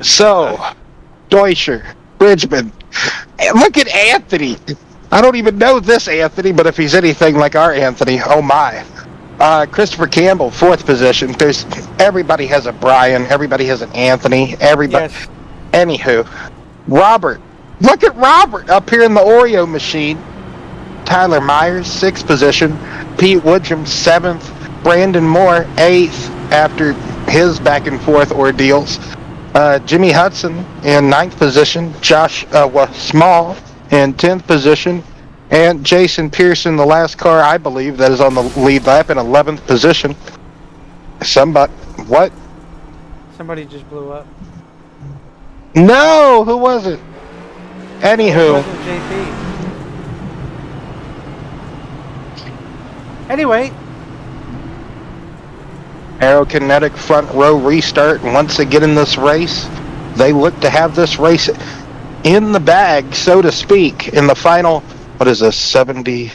So, Deutscher, Bridgman, look at Anthony. I don't even know this Anthony, but if he's anything like our Anthony, oh my. Christopher Campbell, 4th position. Everybody has a Brian. Everybody has an Anthony. Everybody. Yes. Anywho, Robert. Look at Robert up here in the Oreo machine. Tyler Myers, 6th position. Pete Woodrum, 7th. Brandon Moore, 8th after his back and forth ordeals. Jimmy Hudson in 9th position. Josh Small in 10th position. And Jason Pearson, the last car, I believe, that is on the lead lap in 11th position. What? Somebody just blew up. No, who was it? Anywho. It wasn't JP. Anyway. Aerokinetic front row restart once again in this race. They look to have this race in the bag, so to speak, in the final... What is this, 70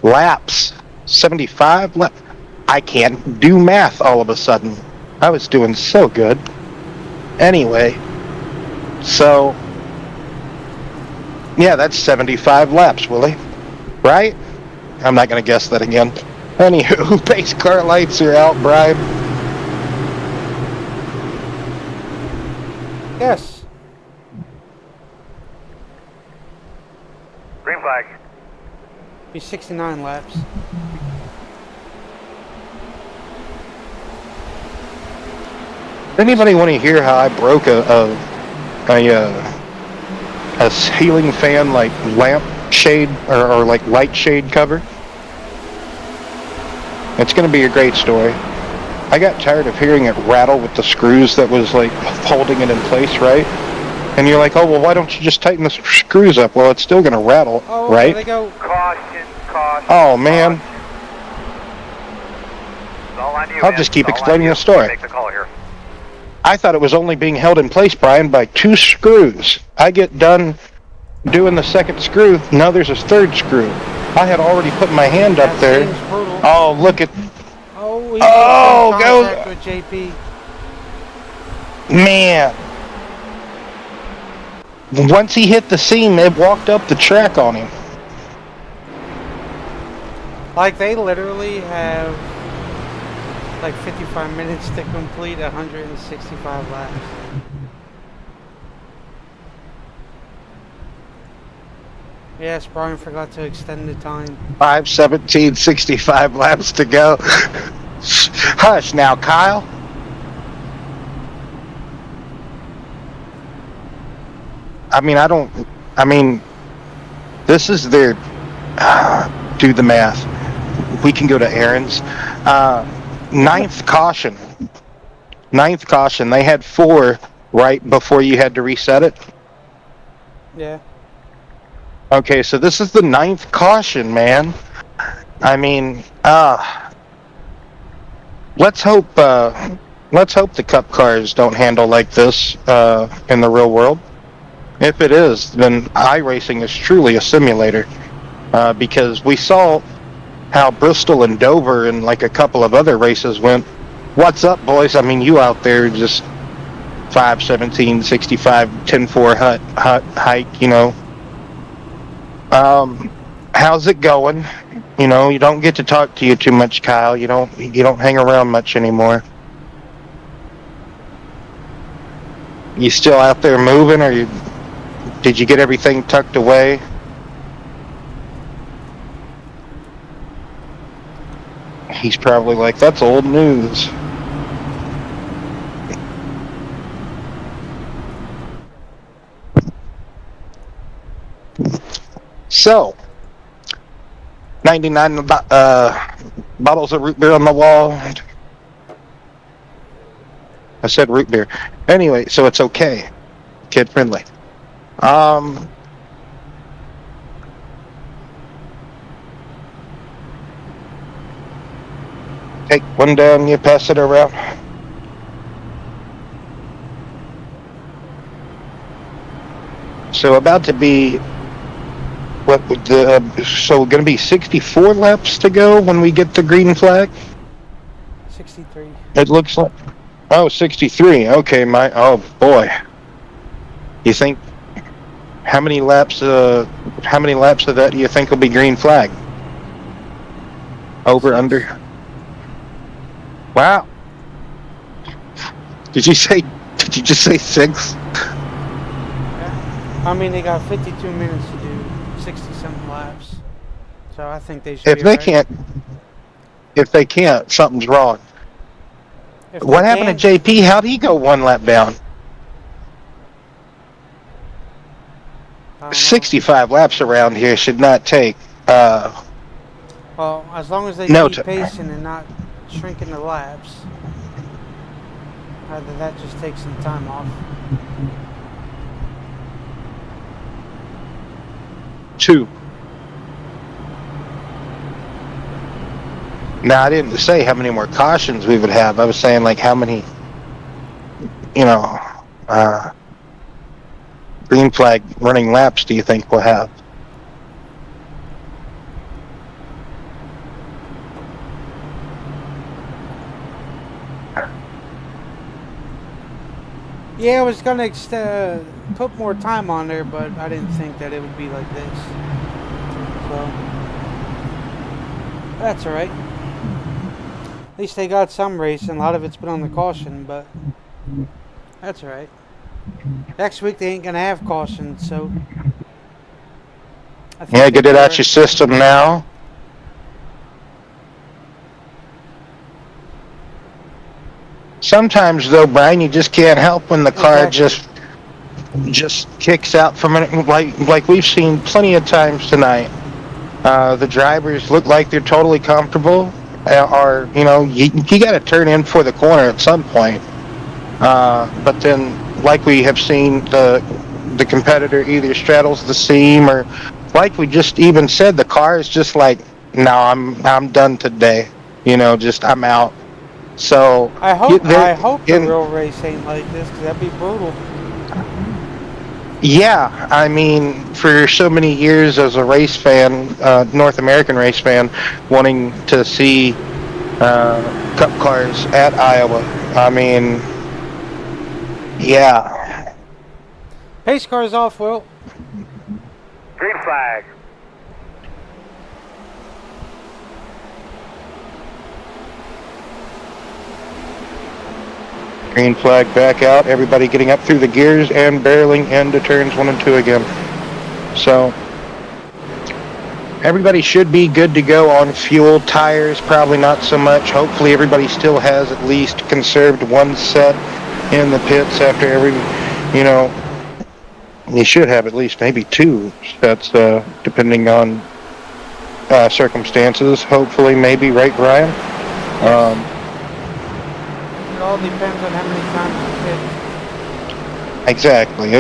laps? 75 laps? I can't do math all of a sudden. I was doing so good. Anyway, so, yeah, that's 75 laps, Willie. Right? I'm not going to guess that again. Anywho, pace car lights are out, Brian. Yes. Green flag. Be 69 laps. Anybody want to hear how I broke a ceiling fan like lamp shade or like light shade cover? It's going to be a great story. I got tired of hearing it rattle with the screws that was like holding it in place, right? And you're like, oh, well, why don't you just tighten the screws up? Well, it's still going to rattle, Oh, right? there they go. Caution, caution. Oh, man. Caution. It's all on you, I'll man. just keep It's all explaining on you. the story. Make the call here. I thought it was only being held in place, Brian, by 2 screws. I get done doing the second screw. Now there's a third screw. I had already put my hand up That there. seems brutal. Oh, look at... Oh, he Oh, was in go- contact with JP. Man. Once he hit the seam, it walked up the track on him. Like, they literally have like 55 minutes to complete 165 laps. Yes, Brian forgot to extend the time. 5:17:65 laps to go. Hush now, Kyle. This is their... do the math. We can go to Aaron's. Ninth caution. They had 4 right before you had to reset it. Yeah. Okay, so this is the 9th caution, man. I mean, let's hope the Cup cars don't handle like this in the real world. If it is, then iRacing is truly a simulator, because we saw how Bristol and Dover and like a couple of other races went. What's up, boys? I mean, you out there just 5:17:65 10:4 hike, you know. How's it going? You know, you don't get to talk to you too much, Kyle. You don't hang around much anymore. You still out there moving, or did you get everything tucked away? He's probably like, that's old news. So, 99 bottles of root beer on the wall. I said root beer. Anyway, so it's okay. Kid friendly. Take one down, you pass it around. So about to be... What would so going to be 64 laps to go when we get the green flag? 63. It looks like... Oh, 63. Okay, oh boy. You think... How many laps of that do you think will be green flag? Over, under? Wow. Did you just say 6? Yeah. I mean, they got 52 minutes to do 60-something laps. So I think they should If be they right. can't, something's wrong. If What they happened can't- to JP? How'd he go 1 lap down? I don't know. 65 laps around here should not take, Well, as long as they No keep time. pacing and not shrinking the laps, either that just takes some time off. 2. Now, I didn't say how many more cautions we would have. I was saying, like, how many, green flag running laps do you think we'll have? Yeah, I was gonna put more time on there, but I didn't think that it would be like this. So that's all right. At least they got some racing. A lot of it's been on the caution, but that's all right. Next week they ain't gonna have caution, so. I think Yeah, get they'll it be out all your system now. Sometimes though, Brian, you just can't help when the car Exactly. just kicks out from it, like we've seen plenty of times tonight. The drivers look like they're totally comfortable, or you got to turn in for the corner at some point. But then, like we have seen, the competitor either straddles the seam, or like we just even said, the car is just like, no, I'm done today. Just I'm out. So I hope the real race ain't like this, because that'd be brutal. Yeah, I mean, for so many years as a race fan, North American race fan, wanting to see Cup cars at Iowa. I mean, yeah. Pace car's off, Will. Green flag. Green flag back out. Everybody getting up through the gears and barreling into turns 1 and 2 again. So everybody should be good to go on fuel. Tires, probably not so much. Hopefully everybody still has at least conserved one set in the pits after every, you should have at least maybe 2 sets, depending on circumstances. Hopefully, maybe, right, Brian? It all depends on how many times you pit. Exactly.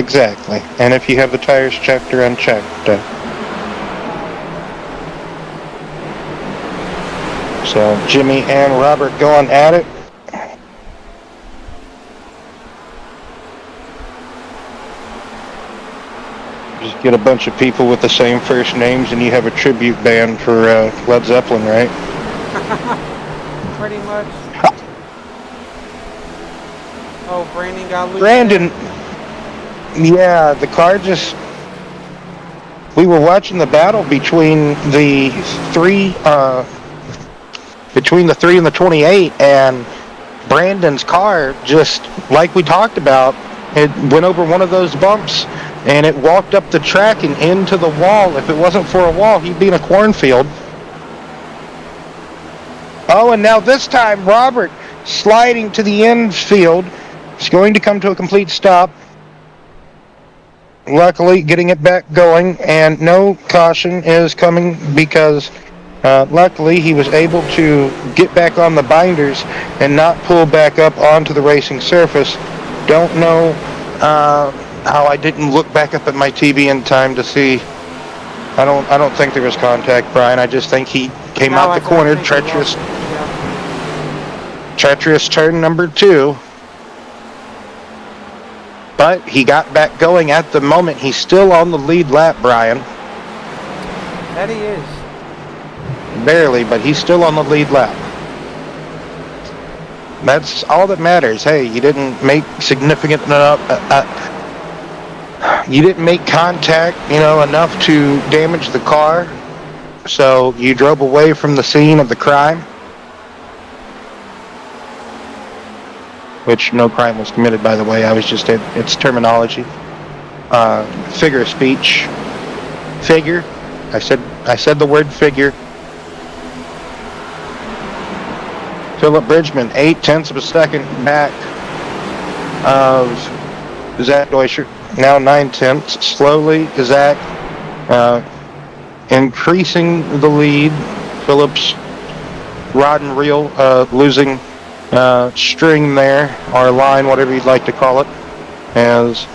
And if you have the tires checked or unchecked. So Jimmy and Robert going at it. Just get a bunch of people with the same first names and you have a tribute band for Led Zeppelin, right? Pretty much. Oh, Brandon got loose. Brandon, yeah, the car just... We were watching the battle between the 3 and the 28, and Brandon's car, just like we talked about, it went over one of those bumps, and it walked up the track and into the wall. If it wasn't for a wall, he'd be in a cornfield. Oh, and now this time, Robert sliding to the infield. It's going to come to a complete stop. Luckily, getting it back going, and no caution is coming because luckily he was able to get back on the binders and not pull back up onto the racing surface. Don't know how I didn't look back up at my TV in time to see. I don't think there was contact, Brian. I just think he came out the corner, treacherous turn number 2. But he got back going at the moment. He's still on the lead lap, Brian. That he is. Barely, but he's still on the lead lap. That's all that matters. Hey, you didn't make significant enough... you didn't make contact, enough to damage the car. So you drove away from the scene of the crime. Which no crime was committed, by the way. I was just it's terminology, figure of speech, figure. I said the word figure. Philip Bridgman, 0.8 of a second back of Zach Deutscher. Now 0.9. Slowly, Zach increasing the lead. Philip's rod and reel losing string there, or line, whatever you'd like to call it, as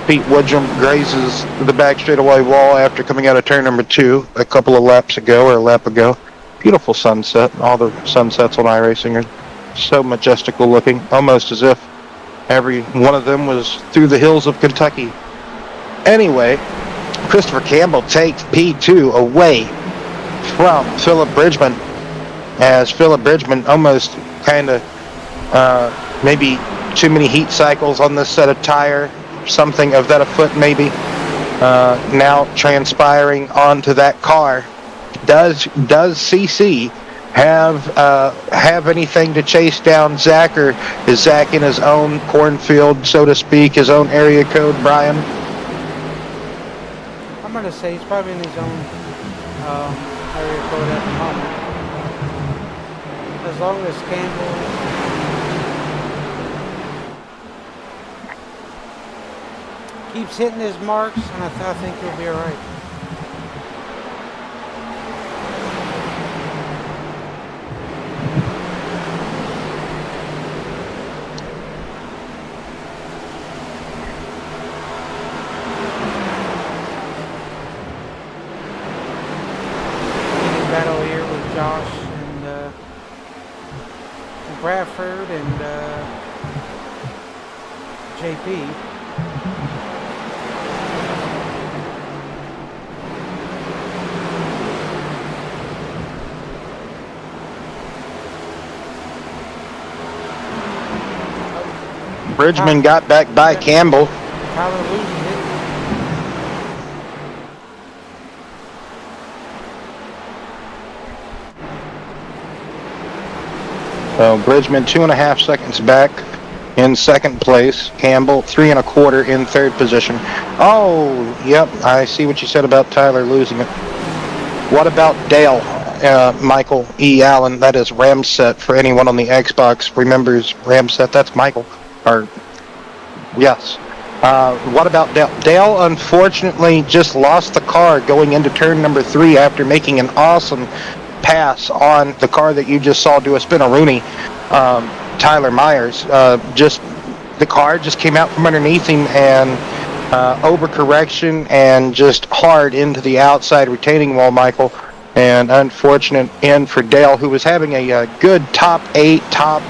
Pete Woodrum grazes the back straightaway wall after coming out of turn number 2 a couple of laps ago, or a lap ago. Beautiful sunset. All the sunsets on iRacing are so majestical looking, almost as if every one of them was through the hills of Kentucky. Anyway, Christopher Campbell takes P2 away from Philip Bridgman, as Philip Bridgman almost kind of maybe too many heat cycles on this set of tire, something of that afoot maybe, now transpiring onto that car. Does CC have anything to chase down Zach, or is Zach in his own cornfield, so to speak, his own area code, Brian? I'm gonna say he's probably in his own area code at the moment. As long as Campbell keeps hitting his marks, and I think he'll be all right. Battle here with Josh and Bradford and JP. Bridgman got back by Campbell. Tyler loses it. So Bridgman 2.5 seconds back in second place. Campbell 3 1/4 in third position. Oh, yep, I see what you said about Tyler losing it. What about Dale? Michael E. Allen, that is Ramset for anyone on the Xbox remembers Ramset. That's Michael. Or yes. What about Dale? Dale unfortunately just lost the car going into turn number 3 after making an awesome pass on the car that you just saw do a spin-a-rooney. Tyler Myers, just the car just came out from underneath him and overcorrection and just hard into the outside retaining wall, Michael. And unfortunate end for Dale, who was having a good top 8, top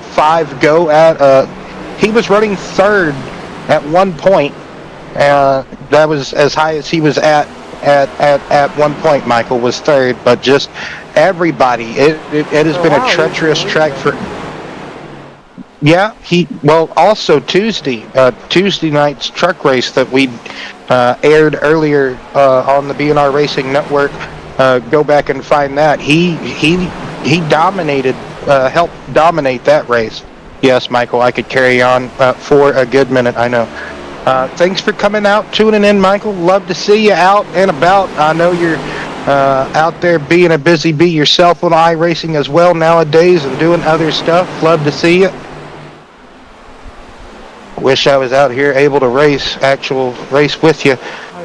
5 go at. He was running third at one point. That was as high as he was at one point. Michael was third, but just everybody. It has been a treacherous track for. Yeah, also Tuesday night's truck race that we aired earlier on the BNR Racing Network. Go back and find that. He dominated, helped dominate that race. Yes, Michael, I could carry on for a good minute, I know. Thanks for coming out, tuning in, Michael. Love to see you out and about. I know you're out there being a busy bee yourself on iRacing as well nowadays and doing other stuff. Love to see you. Wish I was out here able to race with you,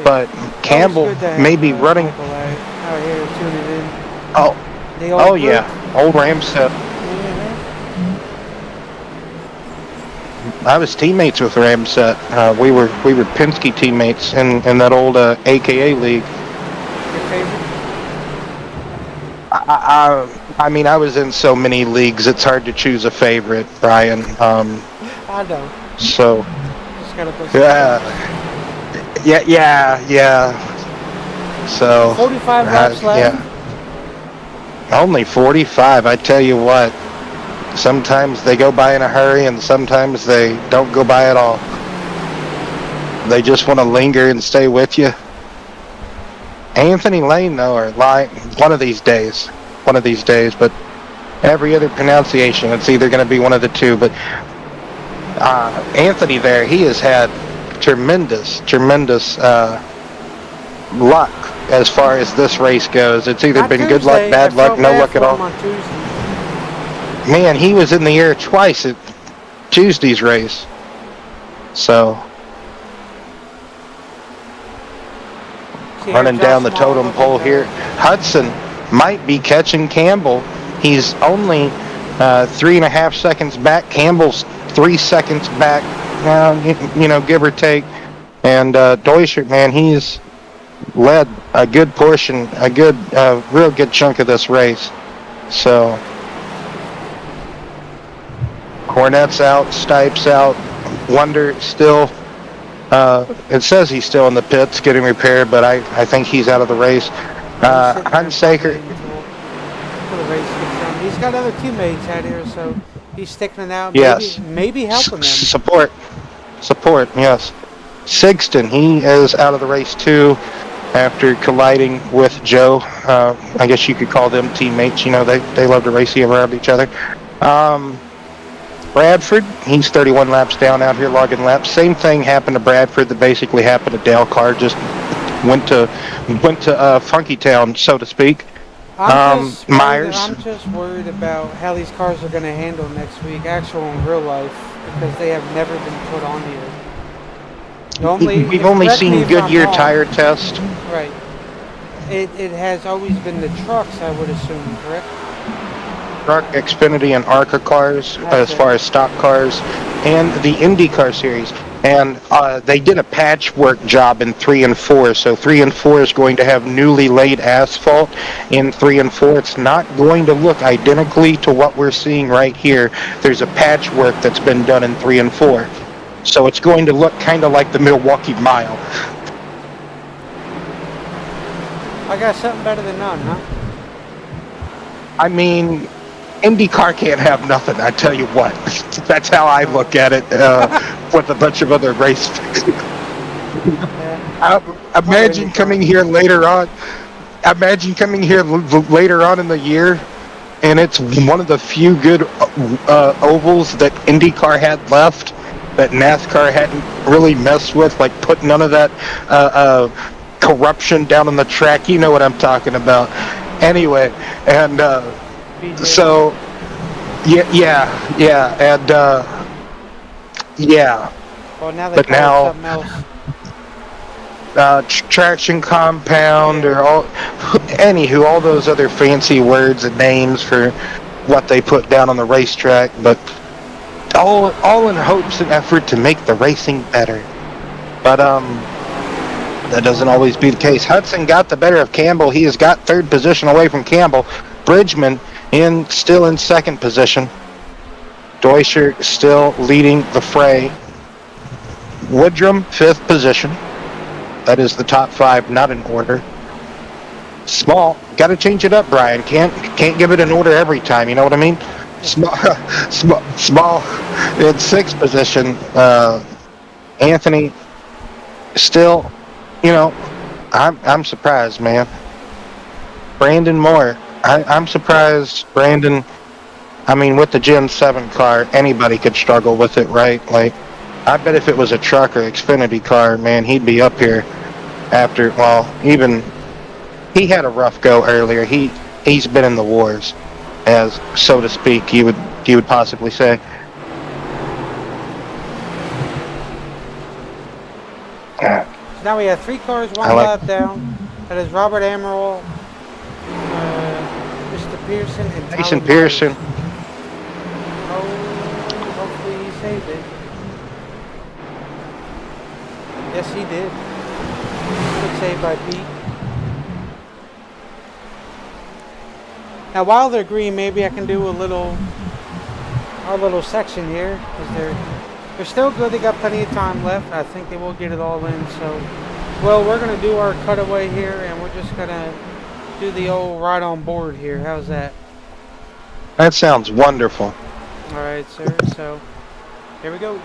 but Campbell may be running. Out here tuning in. Oh yeah, old Ramset. I was teammates with Ramset. We were Penske teammates in that old AKA league. Your favorite? I mean, I was in so many leagues. It's hard to choose a favorite, Brian. I know. So. Just gotta go. Yeah. So. 45 laps left. Yeah. Only 45. I tell you what. Sometimes they go by in a hurry, and sometimes they don't go by at all. They just want to linger and stay with you. Anthony Lane, though, or one of these days, but every other pronunciation, it's either going to be one of the two. But Anthony there, he has had tremendous luck as far as this race goes. It's either been good luck, bad luck, no luck at all. Man, he was in the air twice at Tuesday's race. So, running down the totem pole here. Hudson might be catching Campbell. He's only 3.5 seconds back. Campbell's 3 seconds back, give or take. And Deutschert, man, he's led a good portion, real good chunk of this race. So, Cornette's out, Stipes out, Wonder still, it says he's still in the pits getting repaired, but I think he's out of the race. Hunsaker. He's got other teammates out here, so he's sticking it out. Yes. Maybe helping them. Support, yes. Sigston, he is out of the race too. after colliding with Joe. I guess you could call them teammates. You know, they love to race around each other. Bradford, he's 31 laps down out here logging laps. Same thing happened to Bradford that basically happened to Dale Carr. Just went to Funky Town, so to speak. Myers. I'm just worried about how these cars are going to handle next week, actual in real life, because they have never been put on here. We've only seen Goodyear tire test. Right. It has always been the trucks, I would assume, correct? Truck, Xfinity, and ARCA cars, as far as stock cars, and the IndyCar series. And they did a patchwork job in 3 and 4, so 3 and 4 is going to have newly laid asphalt. In 3 and 4, it's not going to look identically to what we're seeing right here. There's a patchwork that's been done in 3 and 4. So it's going to look kind of like the Milwaukee Mile. I got something better than none, huh? I mean, IndyCar can't have nothing, I tell you what. That's how I look at it with a bunch of other race fans. Imagine coming here later on. Imagine coming here later on in the year, and it's one of the few good ovals that IndyCar had left, that NASCAR hadn't really messed with, like put none of that corruption down on the track. You know what I'm talking about. Anyway, and so, yeah, and yeah. Well, now they but now, something else. Traction compound, or anywho, all those other fancy words and names for what they put down on the racetrack, but all in hopes and effort to make the racing better. But that doesn't always be the case. Hudson got the better of Campbell. He has got third position away from Campbell. Bridgman still in second position. Deutscher still leading the fray. Woodrum, fifth position. That is the top 5, not in order. Small, got to change it up, Brian. Can't give it an order every time. You know what I mean? Small in sixth position. Anthony still, you know, I'm surprised, man. Brandon Moore, I'm surprised. Brandon, I mean, with the Gen 7 car, anybody could struggle with it, right? Like, I bet if it was a truck or Xfinity car, man, he'd be up here after, well, even, he had a rough go earlier. He's been in the wars, as, so to speak, you would possibly say. Now we have 3 cars, 1 lap down. That is Robert Amaral, Mr. Pearson, and Jason Pearson. Hopefully he saved it. Yes, he did. Good save by Pete. Now, while they're green, maybe I can do our little section here, because they're still good. They got plenty of time left. I think they will get it all in. So, well, we're gonna do our cutaway here, and we're just gonna do the old ride on board here. How's that? That sounds wonderful. All right, sir. So, here we go.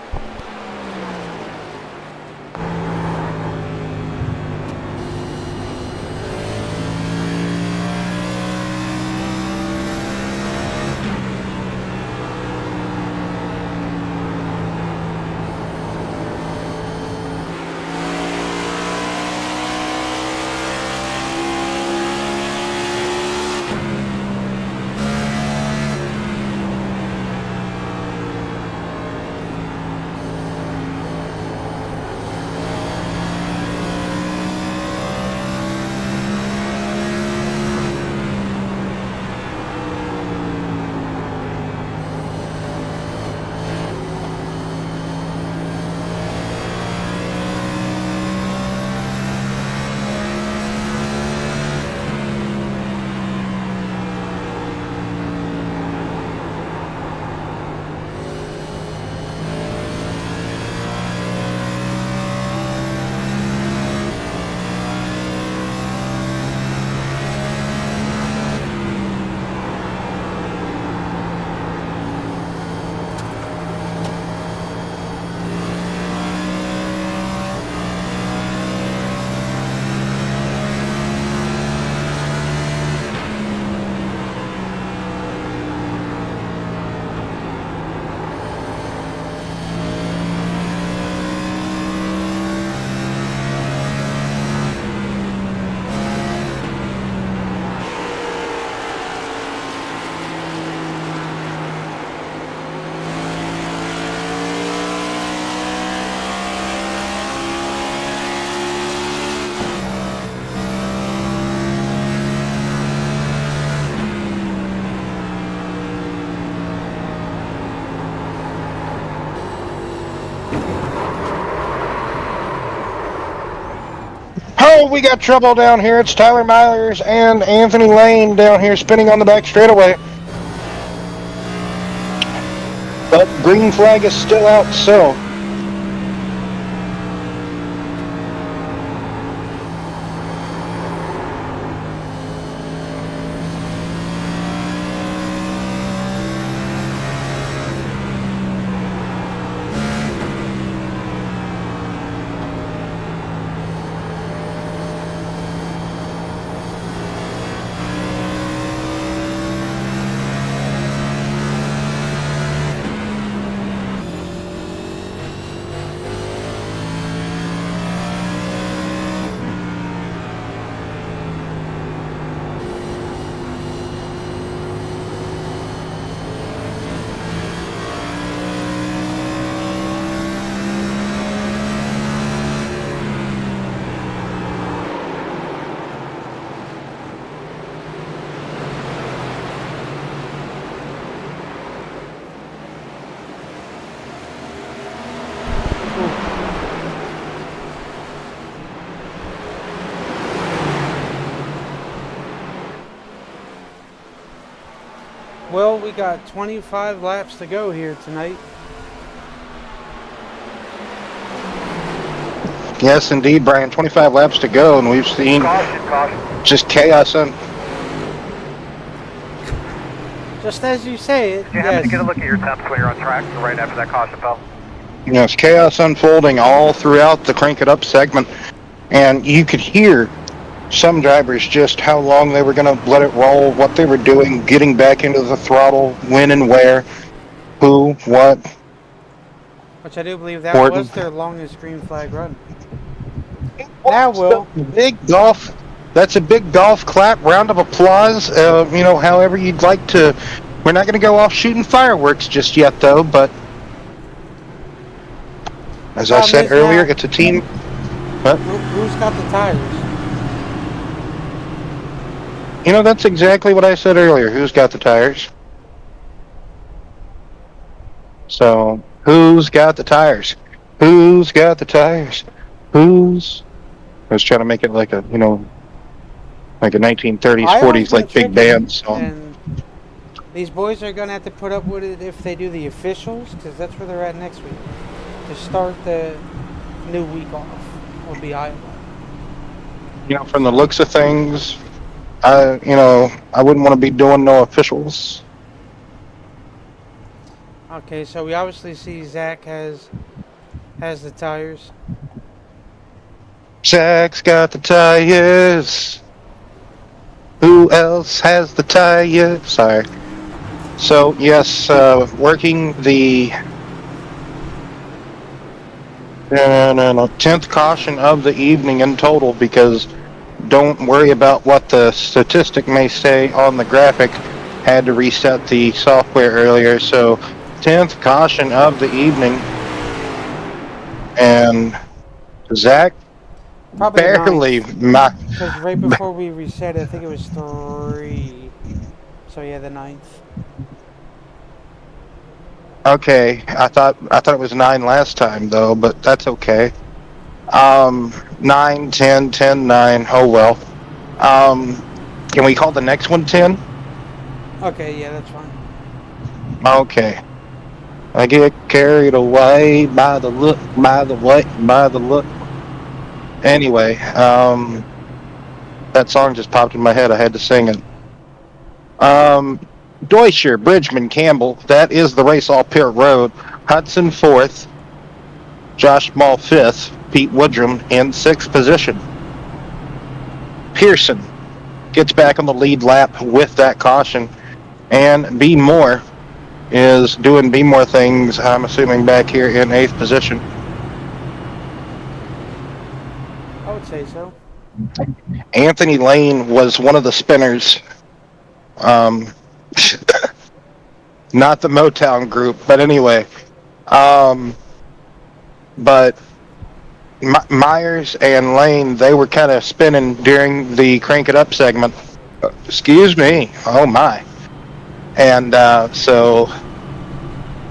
Oh, we got trouble down here. It's Tyler Myers and Anthony Lane down here spinning on the back straightaway. But green flag is still out, so. Well, we got 25 laps to go here tonight. Yes, indeed, Brian. 25 laps to go, and we've seen Caution. just chaos. And Just as you say it, Do you happen yes. to get a look at your temps when you're on track right after that caution fell? it's chaos unfolding all throughout the Crank It Up segment, and you could hear some drivers just how long they were going to let it roll, what they were doing, getting back into the throttle, when and where, who, what. Which I do believe that Gordon. was their longest green flag run. Now, Will. Big golf. That's a big golf clap, round of applause. However you'd like to. We're not going to go off shooting fireworks just yet, though. But as I said earlier, it's a team. Who's got the tires? That's exactly what I said earlier. Who's got the tires? So, who's got the tires? Who's got the tires? Who's? I was trying to make it like a, like a 1930s, 40s, like big band song. And these boys are going to have to put up with it if they do the officials, because that's where they're at next week. To start the new week off will be Iowa. From the looks of things, I wouldn't want to be doing no officials. Okay, so we obviously see Zach has the tires. Zach's got the tires. Who else has the tires? Sorry. So, yes, working the 10th caution of the evening in total, because don't worry about what the statistic may say on the graphic. Had to reset the software earlier, so 10th caution of the evening. And Zach Probably barely. Because right before we reset, I think it was 3. So yeah, the 9th. Okay, I thought it was 9 last time though, but that's okay. 9, 10, 10, 9. Oh well. Can we call the next one 10? Okay, yeah, that's fine. Okay. I get carried away by the look, by the look. Anyway, that song just popped in my head. I had to sing it. Deutscher, Bridgman, Campbell. That is the race all pit road. Hudson 4th. Josh Mall 5th. Pete Woodrum in 6th position. Pearson gets back on the lead lap with that caution. And B. Moore is doing B. Moore things, I'm assuming, back here in 8th position. I would say so. Anthony Lane was one of the spinners. Not the Motown group, but anyway. But Myers and Lane, they were kind of spinning during the Crank It Up segment. Excuse me. Oh my. And so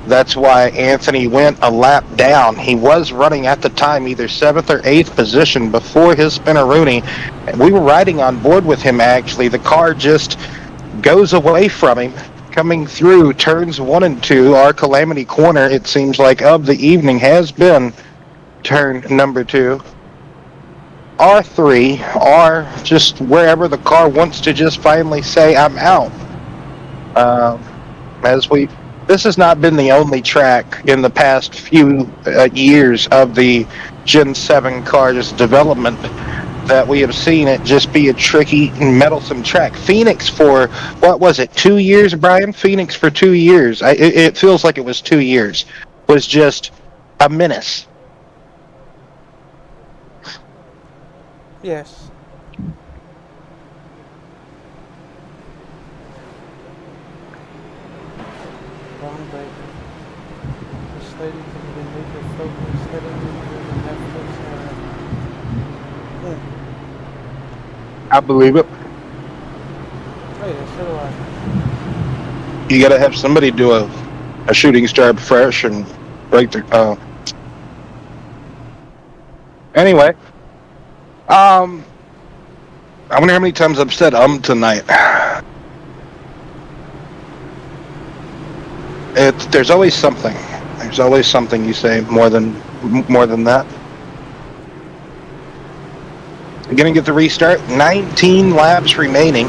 That's why Anthony went a lap down. He was running at the time either 7th or 8th position before his Spinaroonie. We were riding on board with him, actually. The car just goes away from him, coming through turns 1 and 2. Our calamity corner, it seems like, of the evening has been turn number 2. R3, or just wherever the car wants to just finally say, I'm out. This has not been the only track in the past few years of the Gen 7 cars development that we have seen it just be a tricky and meddlesome track. Phoenix for, what was it, 2 years, Brian? Phoenix for 2 years. It feels like it was 2 years. Was just a menace. Yes. Wrong breaker. This lady can be major focus heading into Netflix. I believe it. Oh yeah, so do I. You gotta have somebody do a shooting star fresh and break the. Anyway, I wonder how many times I've said tonight. There's always something. There's always something you say more than that. You're gonna get the restart. 19 laps remaining.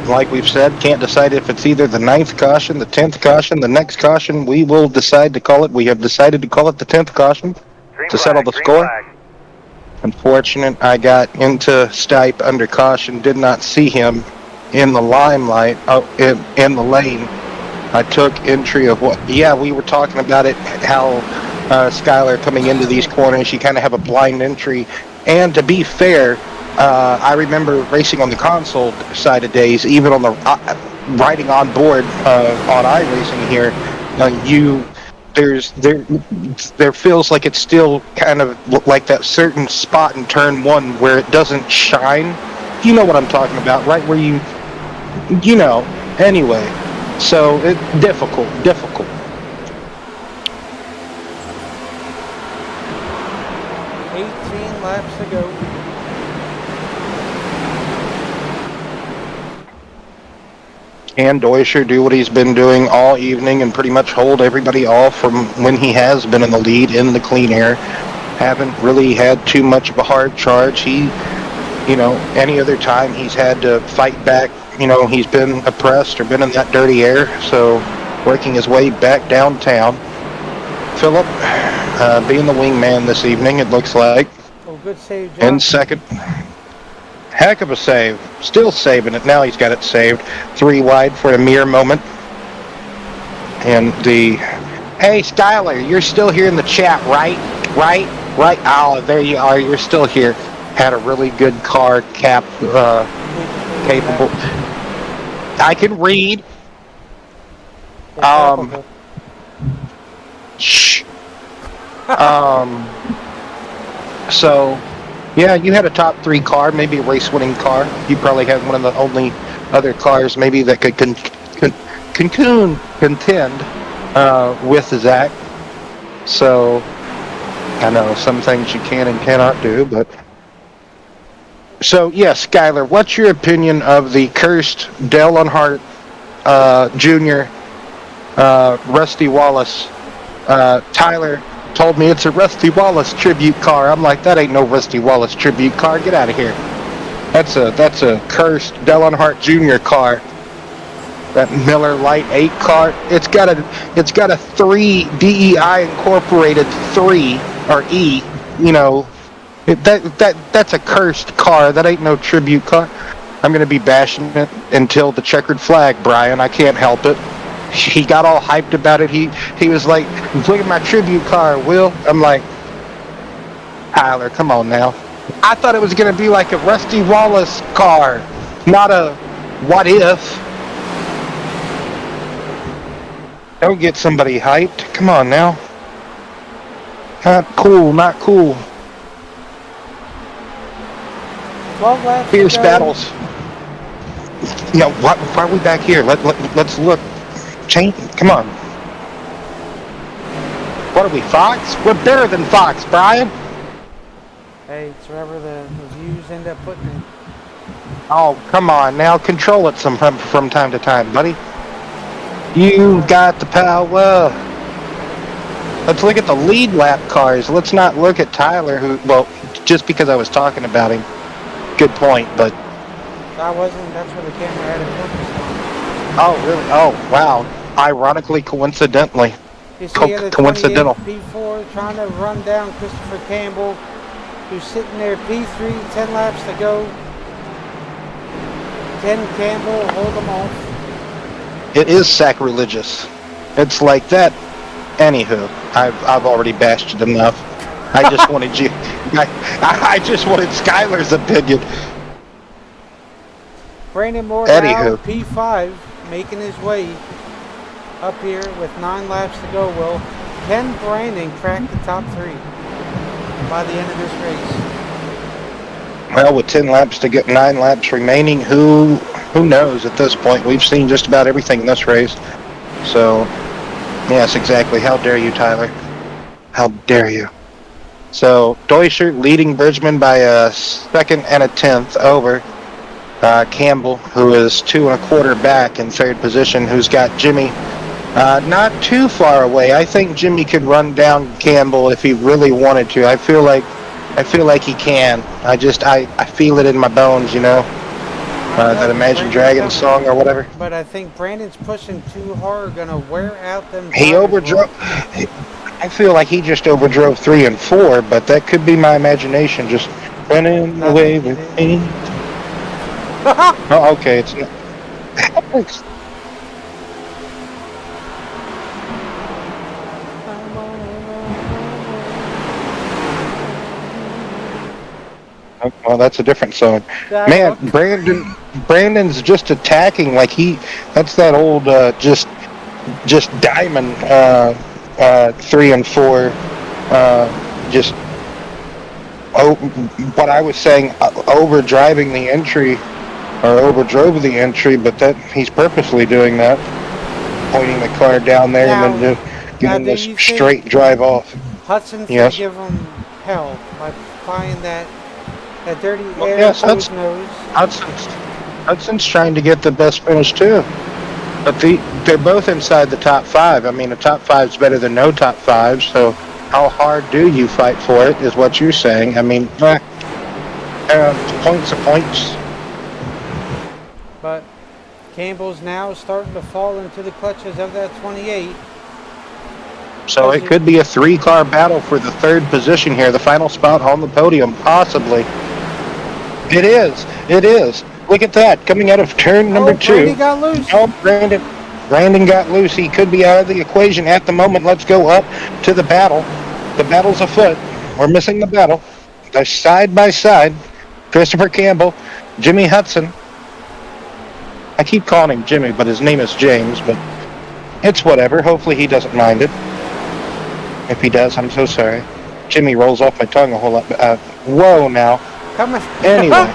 Like we've said, can't decide if it's either the 9th caution, the 10th caution, the next caution. We will decide to call it. We have decided to call it the 10th caution to settle the score. Unfortunate, I got into Stipe under caution, did not see him in the limelight, in the lane. I took entry of what, yeah, we were talking about it, how Skylar coming into these corners, you kind of have a blind entry. And to be fair, I remember racing on the console side of days, even on the riding on board on iRacing here, there feels like it's still kind of like that certain spot in turn 1 where it doesn't shine. You know what I'm talking about, right? Where you know, anyway. So it's difficult. 18 laps to go. Can Deuscher do what he's been doing all evening and pretty much hold everybody off from when he has been in the lead in the clean air? Haven't really had too much of a hard charge. He, any other time he's had to fight back, he's been oppressed or been in that dirty air, so working his way back downtown. Philip being the wingman this evening, it looks like. Oh, good save, John. In second. Heck of a save. Still saving it. Now he's got it saved. 3 wide for a mere moment. And hey, Skylar, you're still here in the chat, right? Right? Oh, there you are. You're still here. Had a really good car, capable. I can read. Shh. So, yeah, you had a top 3 car, maybe a race-winning car. You probably had one of the only other cars maybe that could contend with Zach. So, I know some things you can and cannot do, but... So, yeah, Skylar, what's your opinion of the cursed Dale Earnhardt Jr., Rusty Wallace? Tyler told me it's a Rusty Wallace tribute car. I'm like, that ain't no Rusty Wallace tribute car. Get out of here. That's a cursed Dale Earnhardt Jr. car. That Miller Lite 8 car. It's got a 3 DEI incorporated 3 or E. That's a cursed car. That ain't no tribute car. I'm gonna be bashing it until the checkered flag, Brian. I can't help it. He got all hyped about it. He was like, look at my tribute car, Will. I'm like, Tyler, come on now. I thought it was going to be like a Rusty Wallace car, not a what if. Don't get somebody hyped. Come on now. Not cool. 12 laps. Fierce battles. Why are we back here? Let's look. Come on. What are we, Fox? We're better than Fox, Brian. Hey, it's wherever the views end up putting it. Oh, come on. Now control it from time to time, buddy. You got the power. Let's look at the lead lap cars. Let's not look at Tyler, who, well, just because I was talking about him. Good point, but... That's where the camera had it focused on. Oh, really? Oh, wow. Ironically, coincidentally. You see the Coincidental. P4 trying to run down Christopher Campbell, who's sitting there, P3, 10 laps to go. Ken Campbell, hold them off. It is sacrilegious. It's like that. Anywho, I've already bashed it enough. I just wanted you. I just wanted Skylar's opinion. Brandon Moore Anywho. now P5, making his way up here with 9 laps to go. Will Ken Brandon crack the top 3 by the end of this race? Well, with 10 laps to get 9 laps remaining, who knows at this point? We've seen just about everything in this race. So, yes, exactly. How dare you, Tyler? How dare you? So, Deuscher leading Bridgman by a 2nd and a 10th over Campbell, who is 2 1/4 back in 3rd position, who's got Jimmy not too far away. I think Jimmy could run down Campbell if he really wanted to. I feel like he can. I feel it in my bones, you know. That Imagine Dragons song or whatever. But I think Brandon's pushing too hard, gonna wear out them. He overdrove. I feel like he just overdrove 3 and 4, but that could be my imagination just running away with me. Oh, okay, it's not. Well, that's a different song. Man, Brandon's just attacking like that's that old just diamond 3 and 4 just what I was saying, overdriving the entry or overdrove the entry, but that he's purposely doing that, pointing the car down there and then just giving this straight drive off. Hudson's gonna give him hell by applying that dirty air yes, to his nose. Hudson's trying to get the best finish too, but they're both inside the top 5. I mean, a top 5 is better than no top 5. So, how hard do you fight for it? Is what you're saying. I mean, points are points. But Campbell's now starting to fall into the clutches of that 28. So it could be a 3-car battle for the 3rd position here, the final spot on the podium, possibly. It is. Look at that, coming out of turn number 2. Brandon got loose. Oh, Brandon got loose. He could be out of the equation at the moment. Let's go up to the battle. The battle's afoot. We're missing the battle. They're side by side. Christopher Campbell, Jimmy Hudson. I keep calling him Jimmy, but his name is James, but it's whatever. Hopefully he doesn't mind it. If he does, I'm so sorry. Jimmy rolls off my tongue a whole lot. Whoa, now. Come on. Anyway.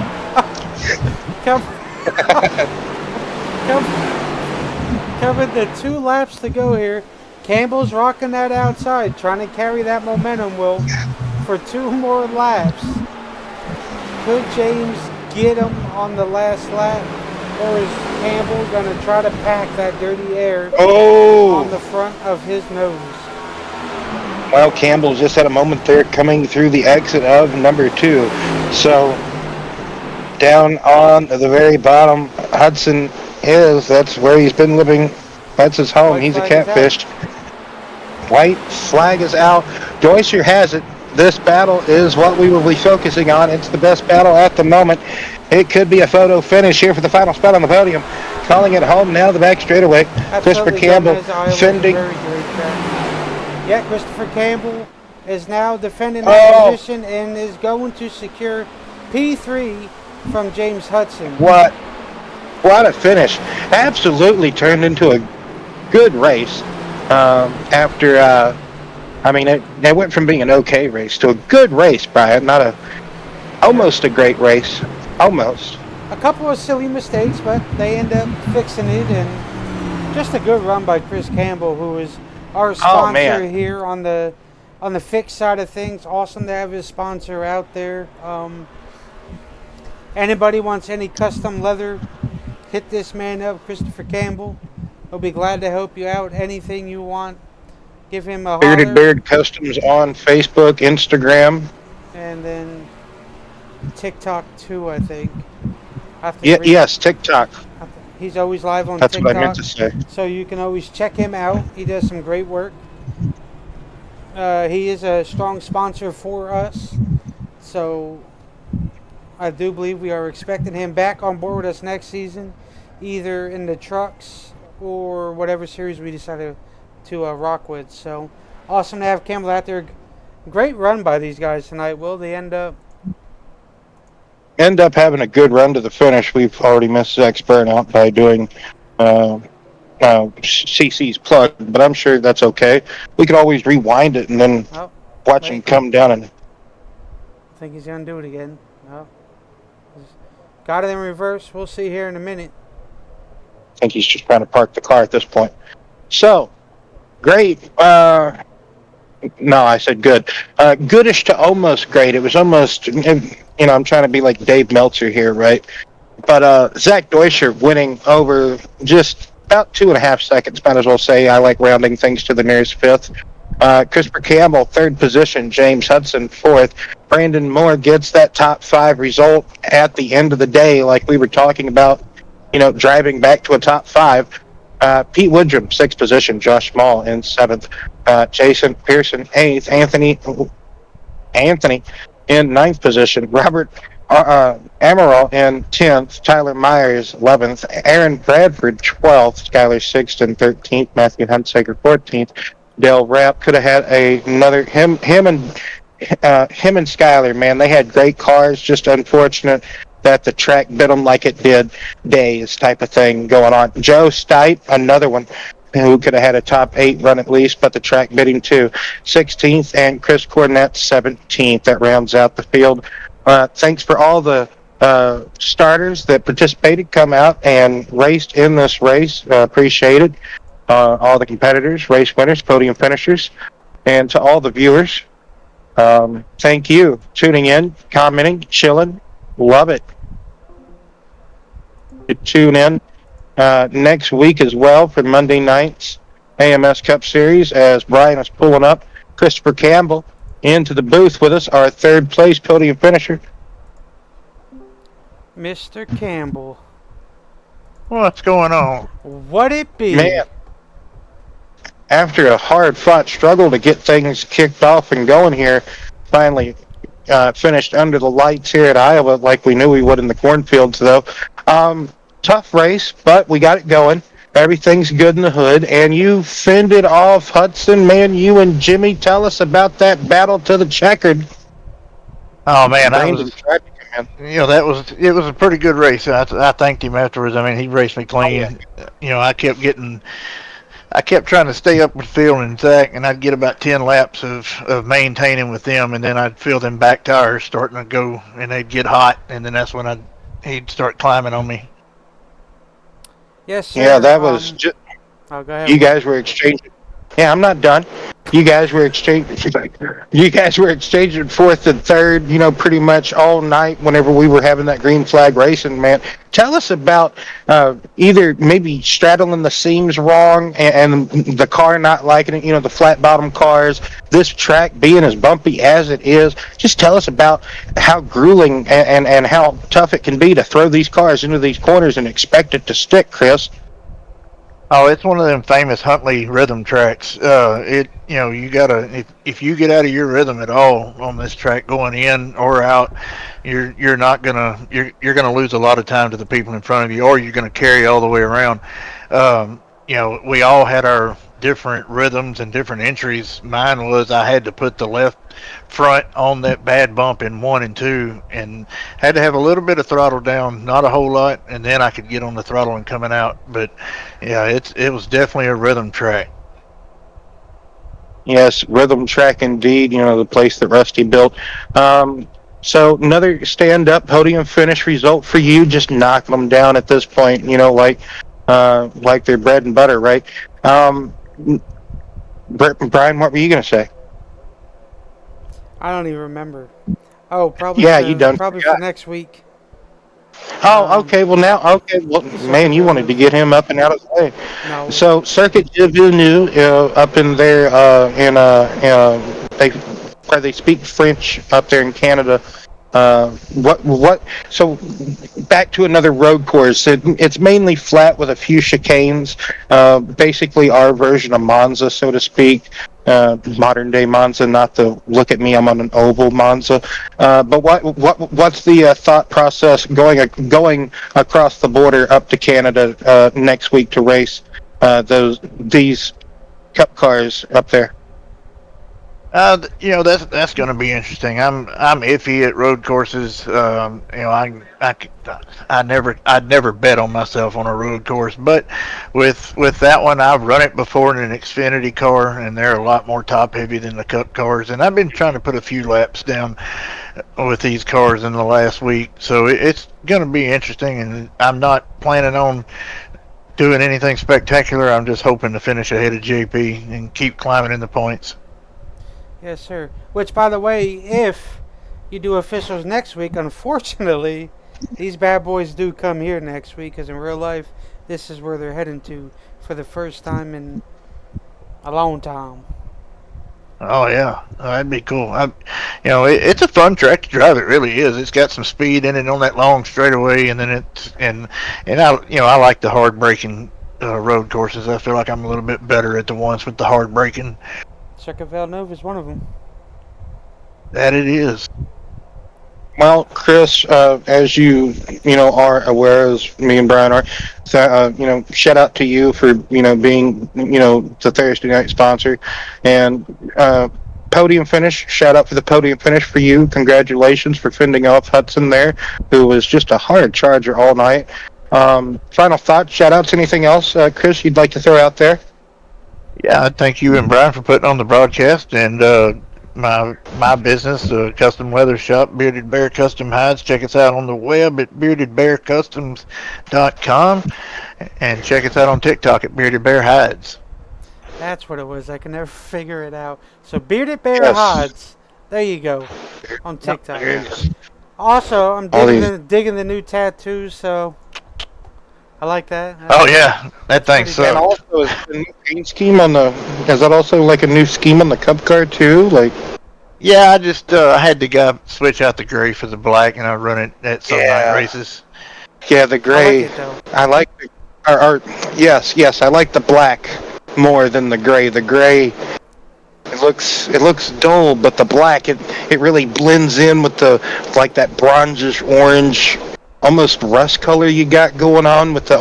Coming to 2 laps to go here. Campbell's rocking that outside, trying to carry that momentum, Will, for 2 more laps. Could James get him on the last lap? Or is Campbell going to try to pack that dirty air on the front of his nose? Well, Campbell just had a moment there coming through the exit of number 2. So, down on the very bottom, Hudson that's where he's been living. That's his home. He's a catfished. White flag is out. Deuscher has it. This battle is what we will be focusing on. It's the best battle at the moment. It could be a photo finish here for the final spot on the podium. Calling it home now, the back straightaway. Christopher Campbell fending. Yeah, Christopher Campbell is now defending that position and is going to secure P3 from James Hudson. What a finish. Absolutely turned into a good race after, it went from being an okay race to a good race, Brian. Almost a great race. Almost. A couple of silly mistakes, but they end up fixing it, and just a good run by Chris Campbell, who is our sponsor here on the fixed side of things. Awesome to have his sponsor out there. Anybody wants any custom leather, hit this man up, Christopher Campbell. He'll be glad to help you out. Anything you want, give him a holler. Bearded Beard Customs on Facebook, Instagram. And then TikTok too, I think. Yes, TikTok. He's always live on That's TikTok. What I meant to say. So you can always check him out. He does some great work. He is a strong sponsor for us. So I do believe we are expecting him back on board with us next season, either in the trucks or whatever series we decided to rock with. So awesome to have Campbell out there. Great run by these guys tonight. Will they end up having a good run to the finish? We've already missed Zach's burnout by doing CC's plug, but I'm sure that's okay. We could always rewind it and then watch him come down. And I think he's going to do it again. No. Got it in reverse. We'll see here in a minute. I think he's just trying to park the car at this point. So, great. No, I said good. Goodish to almost great. It was almost, I'm trying to be like Dave Meltzer here, right? But Zach Deutscher winning over just about 2.5 seconds, might as well say. I like rounding things to the nearest fifth. Christopher Campbell, 3rd position. James Hudson, 4th. Brandon Moore gets that top 5 result at the end of the day, like we were talking about, driving back to a top 5. Pete Woodrum, 6th position. Josh Small in 7th. Jason Pearson, 8th. Anthony in 9th position. Robert Amaral in 10th. Tyler Myers, 11th. Aaron Bradford, 12th. Skyler 6th and 13th. Matthew Hunsaker, 14th. Dale Rapp could have had another. Him and Skyler, man, they had great cars. Just unfortunate that the track bit them like it did days type of thing going on. Joe Stipe, another one who could have had a top 8 run at least, but the track bit him too. 16th, and Chris Cornett, 17th. That rounds out the field. Thanks for all the starters that participated, come out and raced in this race. Appreciate it. All the competitors, race winners, podium finishers, and to all the viewers, thank you. Tuning in, commenting, chilling. Love it. Tune in next week as well for Monday night's AMS Cup Series as Brian is pulling up Christopher Campbell into the booth with us, our 3rd place podium finisher. Mr. Campbell. What's going on? What it be? Man, after a hard-fought struggle to get things kicked off and going here, finally finished under the lights here at Iowa like we knew we would in the cornfields, though. Tough race, but we got it going. Everything's good in the hood, and you fended off Hudson, man. You and Jimmy, tell us about that battle to the checkered. Oh man, it was a pretty good race. I thanked him afterwards. I mean, he raced me clean. Oh, yeah. I kept trying to stay up with Phil and Zach, and I'd get about 10 laps of maintaining with them, and then I'd feel them back tires starting to go, and they'd get hot, and then that's when he'd start climbing on me. Yes, sir. Yeah, that was just. Go ahead. You guys were exchanging. Yeah, I'm not done. You guys were exchanging 4th and 3rd, pretty much all night whenever we were having that green flag racing, man. Tell us about either maybe straddling the seams wrong and the car not liking it, the flat bottom cars, this track being as bumpy as it is. Just tell us about how grueling and how tough it can be to throw these cars into these corners and expect it to stick, Chris. Oh, it's one of them famous Huntley rhythm tracks. You gotta, if you get out of your rhythm at all on this track going in or out, you're gonna lose a lot of time to the people in front of you, or you're gonna carry all the way around. We all had our different rhythms and different entries. Mine was I had to put the left front on that bad bump in 1 and 2, and had to have a little bit of throttle down, not a whole lot, and then I could get on the throttle and coming out. But yeah, it was definitely a rhythm track. Yes, rhythm track indeed. The place that Rusty built. So another stand-up podium finish result for you, just knocking them down at this point. Like like their bread and butter, right? Brian, what were you gonna say? I don't even remember. Oh, probably Yeah, you done probably forgot. for next week. Oh, okay. Well, now, okay. Well, man, you wanted to get him up and out of the way. No. So, Circuit de Villeneuve, up in there, they where they speak French up there in Canada. What? So, back to another road course. It's mainly flat with a few chicanes. Basically, our version of Monza, so to speak. Modern day Monza, not the look at me, I'm on an oval Monza. But what's the thought process going across the border up to Canada next week to race these cup cars up there? That's going to be interesting. I'm iffy at road courses. I'd never bet on myself on a road course, but with that one, I've run it before in an Xfinity car, and they're a lot more top heavy than the Cup cars. And I've been trying to put a few laps down with these cars in the last week, so it's going to be interesting. And I'm not planning on doing anything spectacular. I'm just hoping to finish ahead of JP and keep climbing in the points. Yes, sir. Which, by the way, if you do officials next week, unfortunately, these bad boys do come here next week, because in real life, this is where they're heading to for the first time in a long time. Oh yeah, that'd be cool. It's a fun track to drive. It really is. It's got some speed in it on that long straightaway, and then I like the hard braking road courses. I feel like I'm a little bit better at the ones with the hard braking. Circuit Villeneuve is one of them. That it is. Well, Chris, as you are aware, as me and Brian are, shout out to you for being the Thursday night sponsor, and podium finish. Shout out for the podium finish for you. Congratulations for fending off Hudson there, who was just a hard charger all night. Final thoughts, shout outs, anything else, Chris, you'd like to throw out there? Yeah, thank you and Brian for putting on the broadcast, and my business, custom leather shop, Bearded Bear Custom Hides. Check us out on the web at beardedbearcustoms.com, and check us out on TikTok at Bearded Bear Hides. That's what it was. I can never figure it out. So Bearded Bear Hides. There you go. On TikTok. Also, I'm digging the new tattoos, so I like that. Oh yeah, that thing sucks. And also, is the new paint scheme is that also like a new scheme on the Cup car too? Like, yeah, I just I had the guy switch out the gray for the black, and I run it at some night races. Yeah, the gray. I like yes, I like the black more than the gray. The gray, it looks dull, but the black, it really blends in with that bronzish orange, almost rust color you got going on with the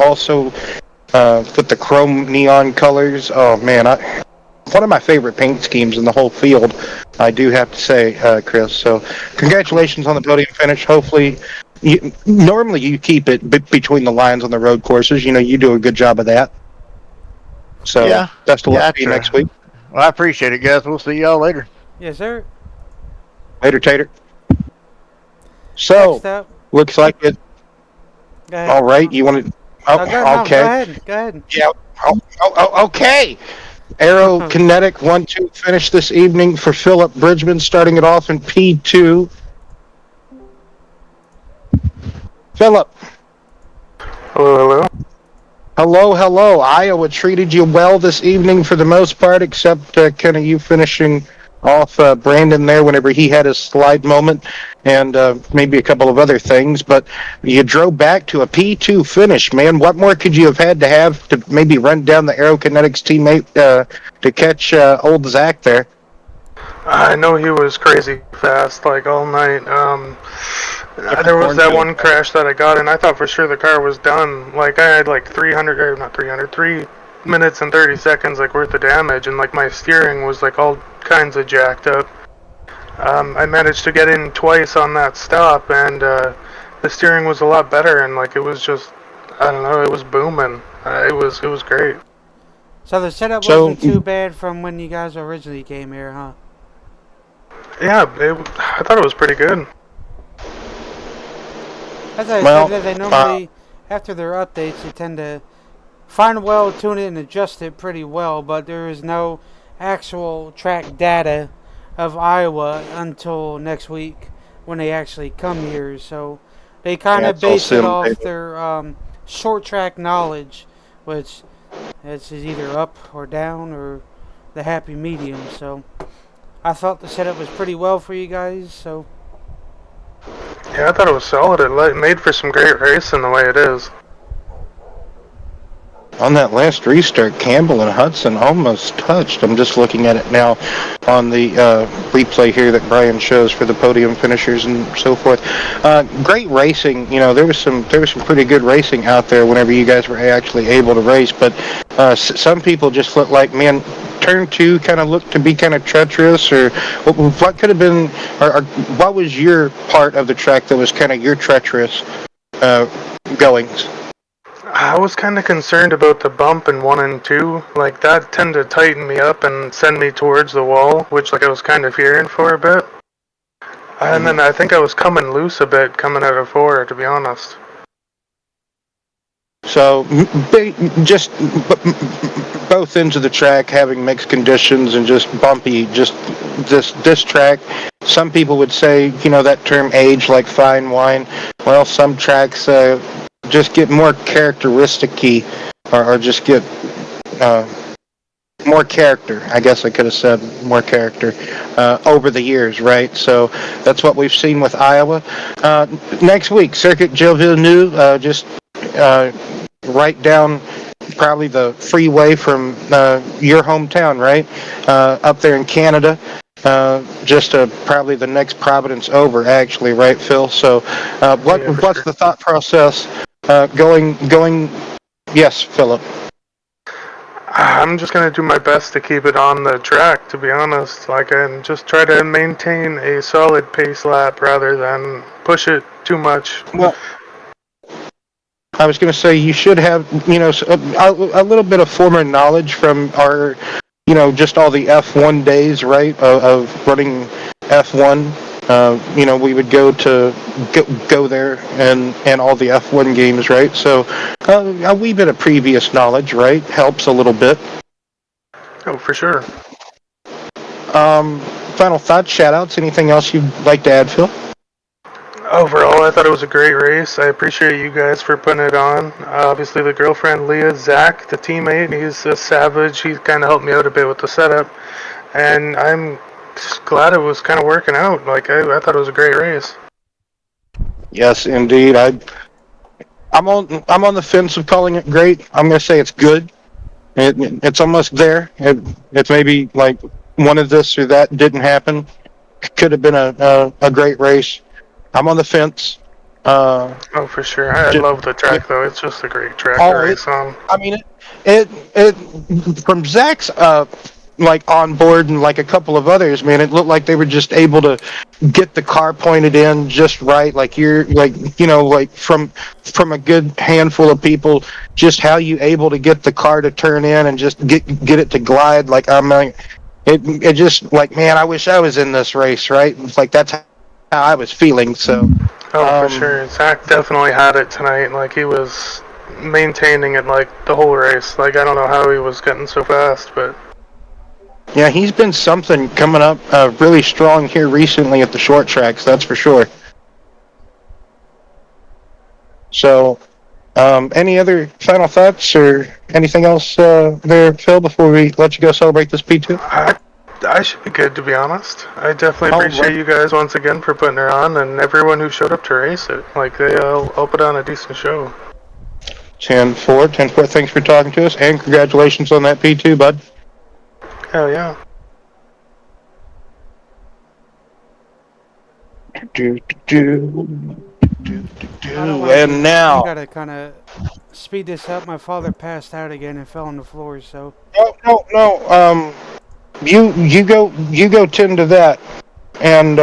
chrome neon colors. Oh man, one of my favorite paint schemes in the whole field, I do have to say, Chris. So congratulations on the podium finish. Hopefully, normally you keep it between the lines on the road courses. You do a good job of that. So yeah, best of luck to you next week. Well, I appreciate it, guys. We'll see y'all later. Yes, sir. Later, Tater. So looks like it. All right, you want to? Okay. Go ahead. Yeah. Okay. Aero Kinetic 1-2 finish this evening for Philip Bridgman, starting it off in P2. Philip. Hello. Hello. Iowa treated you well this evening for the most part, except kind of you finishing off Brandon there whenever he had his slide moment, and maybe a couple of other things. But you drove back to a P2 finish, man. What more could you have to maybe run down the Aero Kinetics teammate to catch old Zach there? I know he was crazy fast, like all night. There was that one crash that I got, and I thought for sure the car was done. Like I had 3 minutes and 30 seconds worth of damage, and my steering was all kinds of jacked up. I managed to get in twice on that stop, and the steering was a lot better, and it was just, I don't know, it was booming. It was great. So the setup wasn't too bad from when you guys originally came here, huh? Yeah, I thought it was pretty good. As I said, they normally, after their updates, they tend to fine well, tune it, and adjust it pretty well, but there is no actual track data of Iowa until next week when they actually come here. So they kind Yeah, of it's all base it sim off data. their short track knowledge, which is either up or down or the happy medium. So I thought the setup was pretty well for you guys. So Yeah, I thought it was solid. It made for some great racing the way it is. On that last restart, Campbell and Hudson almost touched. I'm just looking at it now on the replay here that Brian shows for the podium finishers and so forth. Great racing. You know, there was some pretty good racing out there whenever you guys were actually able to race. But some people just looked like, man, turn two kind of looked to be kind of treacherous, or what could have been, or what was your part of the track that was kind of your treacherous goings? I was kind of concerned about the bump in 1 and 2. Like, that tended to tighten me up and send me towards the wall, which, like, I was kind of fearing for a bit. And then I think I was coming loose a bit coming out of 4, to be honest. So, just both ends of the track having mixed conditions and just bumpy, just this track. Some people would say, you know, that term age like fine wine. Well, some tracks just get more characteristic-y, or just get more character. I guess I could have said more character over the years, right? So that's what we've seen with Iowa. Next week, Circuit Gilles Villeneuve, just right down probably the freeway from your hometown, right? Up there in Canada. Just probably the next Providence over, actually, right, Phil? So what's the thought process going? Yes, Philip. I'm just going to do my best to keep it on the track, to be honest. Like, and just try to maintain a solid pace lap rather than push it too much. Well, I was going to say you should have, you know, a little bit of former knowledge from our, you know, just all the F1 days, right, of running F1. You know, we would go there and all the F1 games, right? So a wee bit of previous knowledge, right, helps a little bit. Oh, for sure. Final thoughts, shout-outs, anything else you'd like to add, Phil? Overall, I thought it was a great race. I appreciate you guys for putting it on. Obviously, the girlfriend, Leah, Zach, the teammate, he's a savage. He kind of helped me out a bit with the setup. And I'm just glad it was kind of working out. Like, I thought it was a great race. Yes, indeed. I'm on the fence of calling it great. I'm going to say it's good. It's almost there. It's maybe like one of this or that didn't happen. Could have been a great race. I'm on the fence. Oh, for sure. I love the track, though. It's just a great track to race on. I mean, it from Zach's like on board and like a couple of others, man, it looked like they were just able to get the car pointed in just right. Like you're like, you know, like from a good handful of people, just how you able to get the car to turn in and just get it to glide. Like it just like, man, I wish I was in this race, right? It's like that's how I was feeling. So for sure, Zach definitely had it tonight. Like, he was maintaining it like the whole race. Like, I don't know how he was getting so fast, but yeah, he's been something coming up really strong here recently at the short tracks, that's for sure. So any other final thoughts or anything else there, Phil, before we let you go celebrate this P2? I should be good, to be honest. I definitely appreciate you guys once again for putting it on, and everyone who showed up to race it. Like, they all put on a decent show. 10-4, thanks for talking to us, and congratulations on that P2, bud. Hell yeah. And now... You gotta kind of speed this up. My father passed out again and fell on the floor, so... No. You go tend to that, and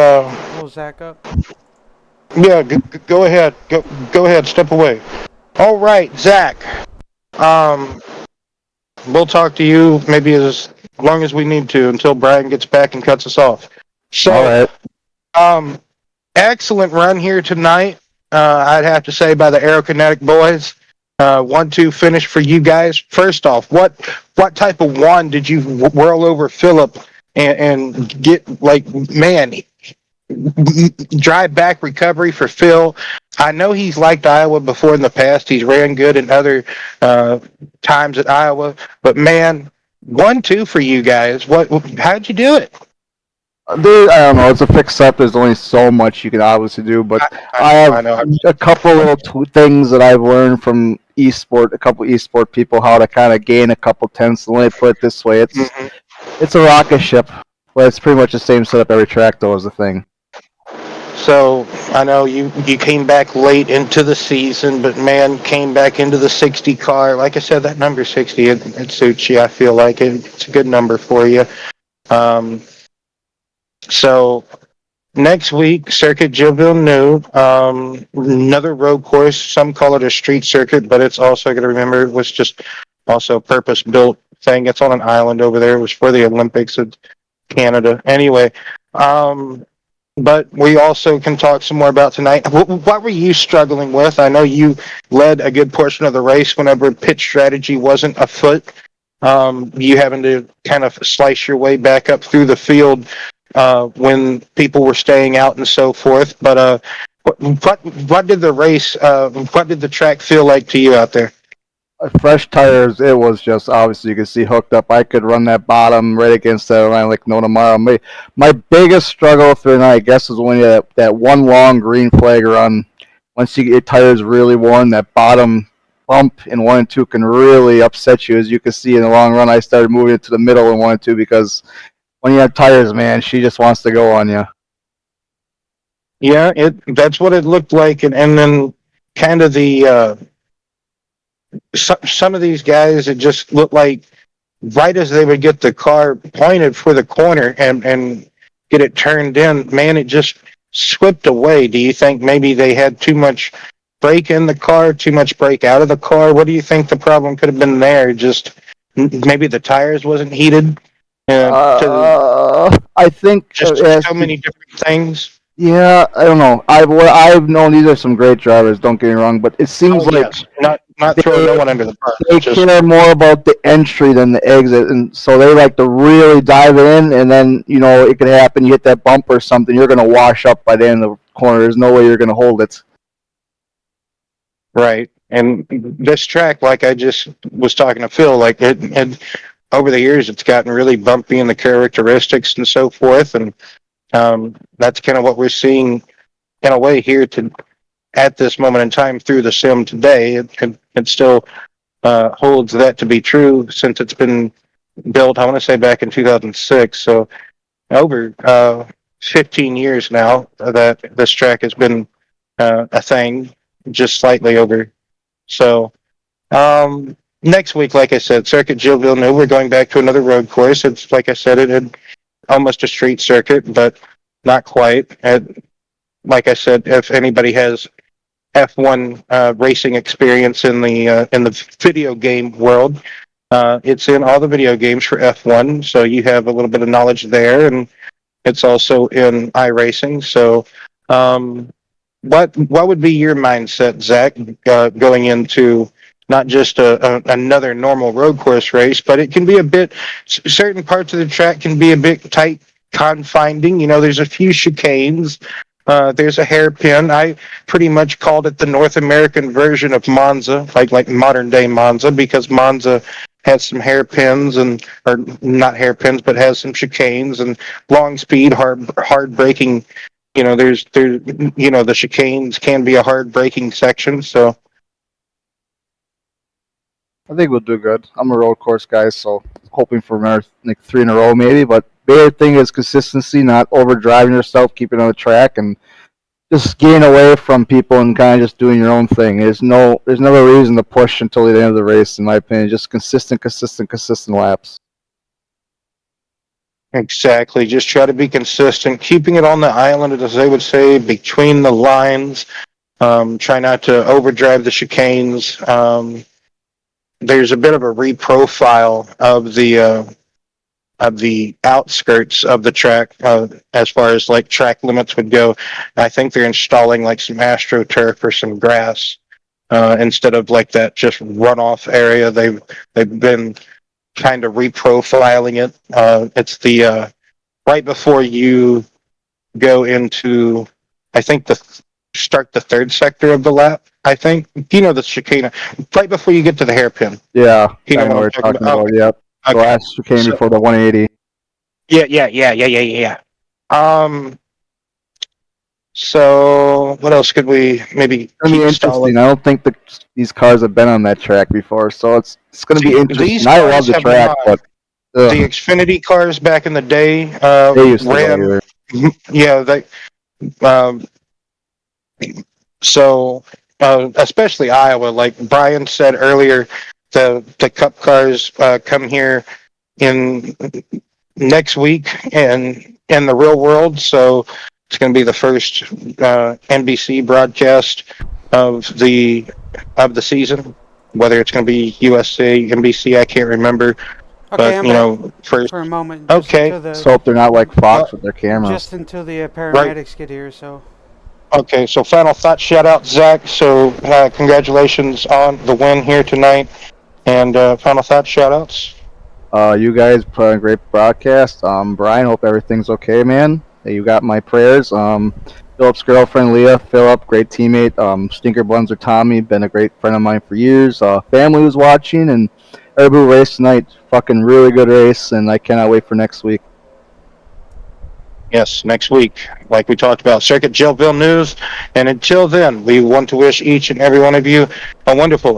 Pull Zach up. Yeah, go ahead. Go ahead. Step away. All right, Zach. We'll talk to you maybe as long as we need to until Brian gets back and cuts us off. So, all right. Excellent run here tonight. I'd have to say by the Aerokinetic boys. 1-2 finish for you guys. First off, what type of wand did you whirl over Phillip and get, like, man, drive back recovery for Phil? I know he's liked Iowa before in the past. He's ran good in other times at Iowa, but man, 1-2 for you guys. How'd you do it? Dude, I don't know. It's a fixed up. There's only so much you can obviously do, but I have a couple little things that I've learned from a couple esport people, how to kind of gain a couple tenths. Let me put it this way: it's a rocket ship, but it's pretty much the same setup every track, though, is the thing. So I know you came back late into the season, but man, came back into the 60 car. Like I said, that number 60, it suits you. I feel like it's a good number for you. So next week, Circuit Gilles Villeneuve, another road course. Some call it a street circuit, but it's also, got to remember, it was just also a purpose-built thing. It's on an island over there. It was for the Olympics of Canada. Anyway, but we also can talk some more about tonight. What were you struggling with? I know you led a good portion of the race whenever pit strategy wasn't afoot. You having to kind of slice your way back up through the field when people were staying out and so forth. But what did the race, what did the track feel like to you out there? Fresh tires, it was just, obviously you could see hooked up. I could run that bottom right against that line like no tomorrow. My biggest struggle through the night, I guess, was when you had that one long green flag run. Once you get your tires really worn, that bottom bump in 1 and 2 can really upset you. As you can see in the long run, I started moving it to the middle in 1 and 2 because when you have tires, man, she just wants to go on you. Yeah, that's what it looked like, and then kind of the some of these guys, it just looked like right as they would get the car pointed for the corner and get it turned in, man, it just swept away. Do you think maybe they had too much brake in the car, too much brake out of the car? What do you think the problem could have been there? Just maybe the tires wasn't heated? I think just so many different things. Yeah, I don't know. I've known these are some great drivers. Don't get me wrong, but it seems like not throwing no one under the bus. They care more about the entry than the exit, and so they like to really dive in. And then it could happen. You hit that bump or something, you're going to wash up by the end of the corner. There's no way you're going to hold it. Right, and this track, like I just was talking to Phil, like it over the years, it's gotten really bumpy in the characteristics and so forth, and that's kind of what we're seeing in a way here at this moment in time through the sim today. It still holds that to be true since it's been built, I want to say back in 2006. So over 15 years now that this track has been a thing, just slightly over. So next week, like I said, Circuit Gilles Villeneuve, we're going back to another road course. It's, like I said, it had almost a street circuit, but not quite. Like I said, if anybody has F1 racing experience in the video game world, it's in all the video games for F1, so you have a little bit of knowledge there, and it's also in iRacing. So what would be your mindset, Zach, going into not just another normal road course race, but it can be certain parts of the track can be a bit tight, confining. There's a few chicanes. There's a hairpin. I pretty much called it the North American version of Monza, like modern day Monza, because Monza has some hairpins or not hairpins, but has some chicanes and long speed, hard braking. There's the chicanes can be a hard braking section. So I think we'll do good. I'm a road course guy, so hoping for another 3 in a row maybe. But bigger thing is consistency, not overdriving yourself, keeping on the track, and just getting away from people and kind of just doing your own thing. There's no reason to push until the end of the race, in my opinion. Just consistent laps. Exactly. Just try to be consistent, keeping it on the island, as they would say, between the lines. Try not to overdrive the chicanes. There's a bit of a reprofile of the outskirts of the track as far as like track limits would go. I think they're installing like some AstroTurf or some grass instead of like that just runoff area. They've been kind of reprofiling it. It's the right before you go into, I think start the third sector of the lap. I think the chicane right before you get to the hairpin. Yeah, You know I know what what I'm you're talking talking about? about. Yep. The Okay. last chicane So- before the 180. Yeah. So what else could we maybe It's gonna be keep stalling? interesting. I don't think these cars have been on that track before, so it's gonna be See, interesting. these I cars love the have track, not. but The Xfinity cars back in the day they used to ran. go Yeah, they. Um, so especially Iowa, like Brian said earlier, the Cup cars come here in next week and in the real world. So it's going to be the first NBC broadcast of the season. Whether it's going to be USA, NBC, I can't remember. Okay, But I'm you back know, first. for a moment. Okay. Until Let's hope they're not like Fox with their cameras. just until the paramedics get here. So Okay, so final thought, shout out Zach. So congratulations on the win here tonight. And final thought, shout outs. You guys put on a great broadcast. Brian, hope everything's okay, man. You got my prayers. Philip's girlfriend, Leah. Philip, great teammate. Stinker Blunzer Tommy, been a great friend of mine for years. Family was watching, and everybody raced tonight. Fucking really good race, and I cannot wait for next week. Yes, next week, like we talked about, Circuit Gillville News. And until then, we want to wish each and every one of you a wonderful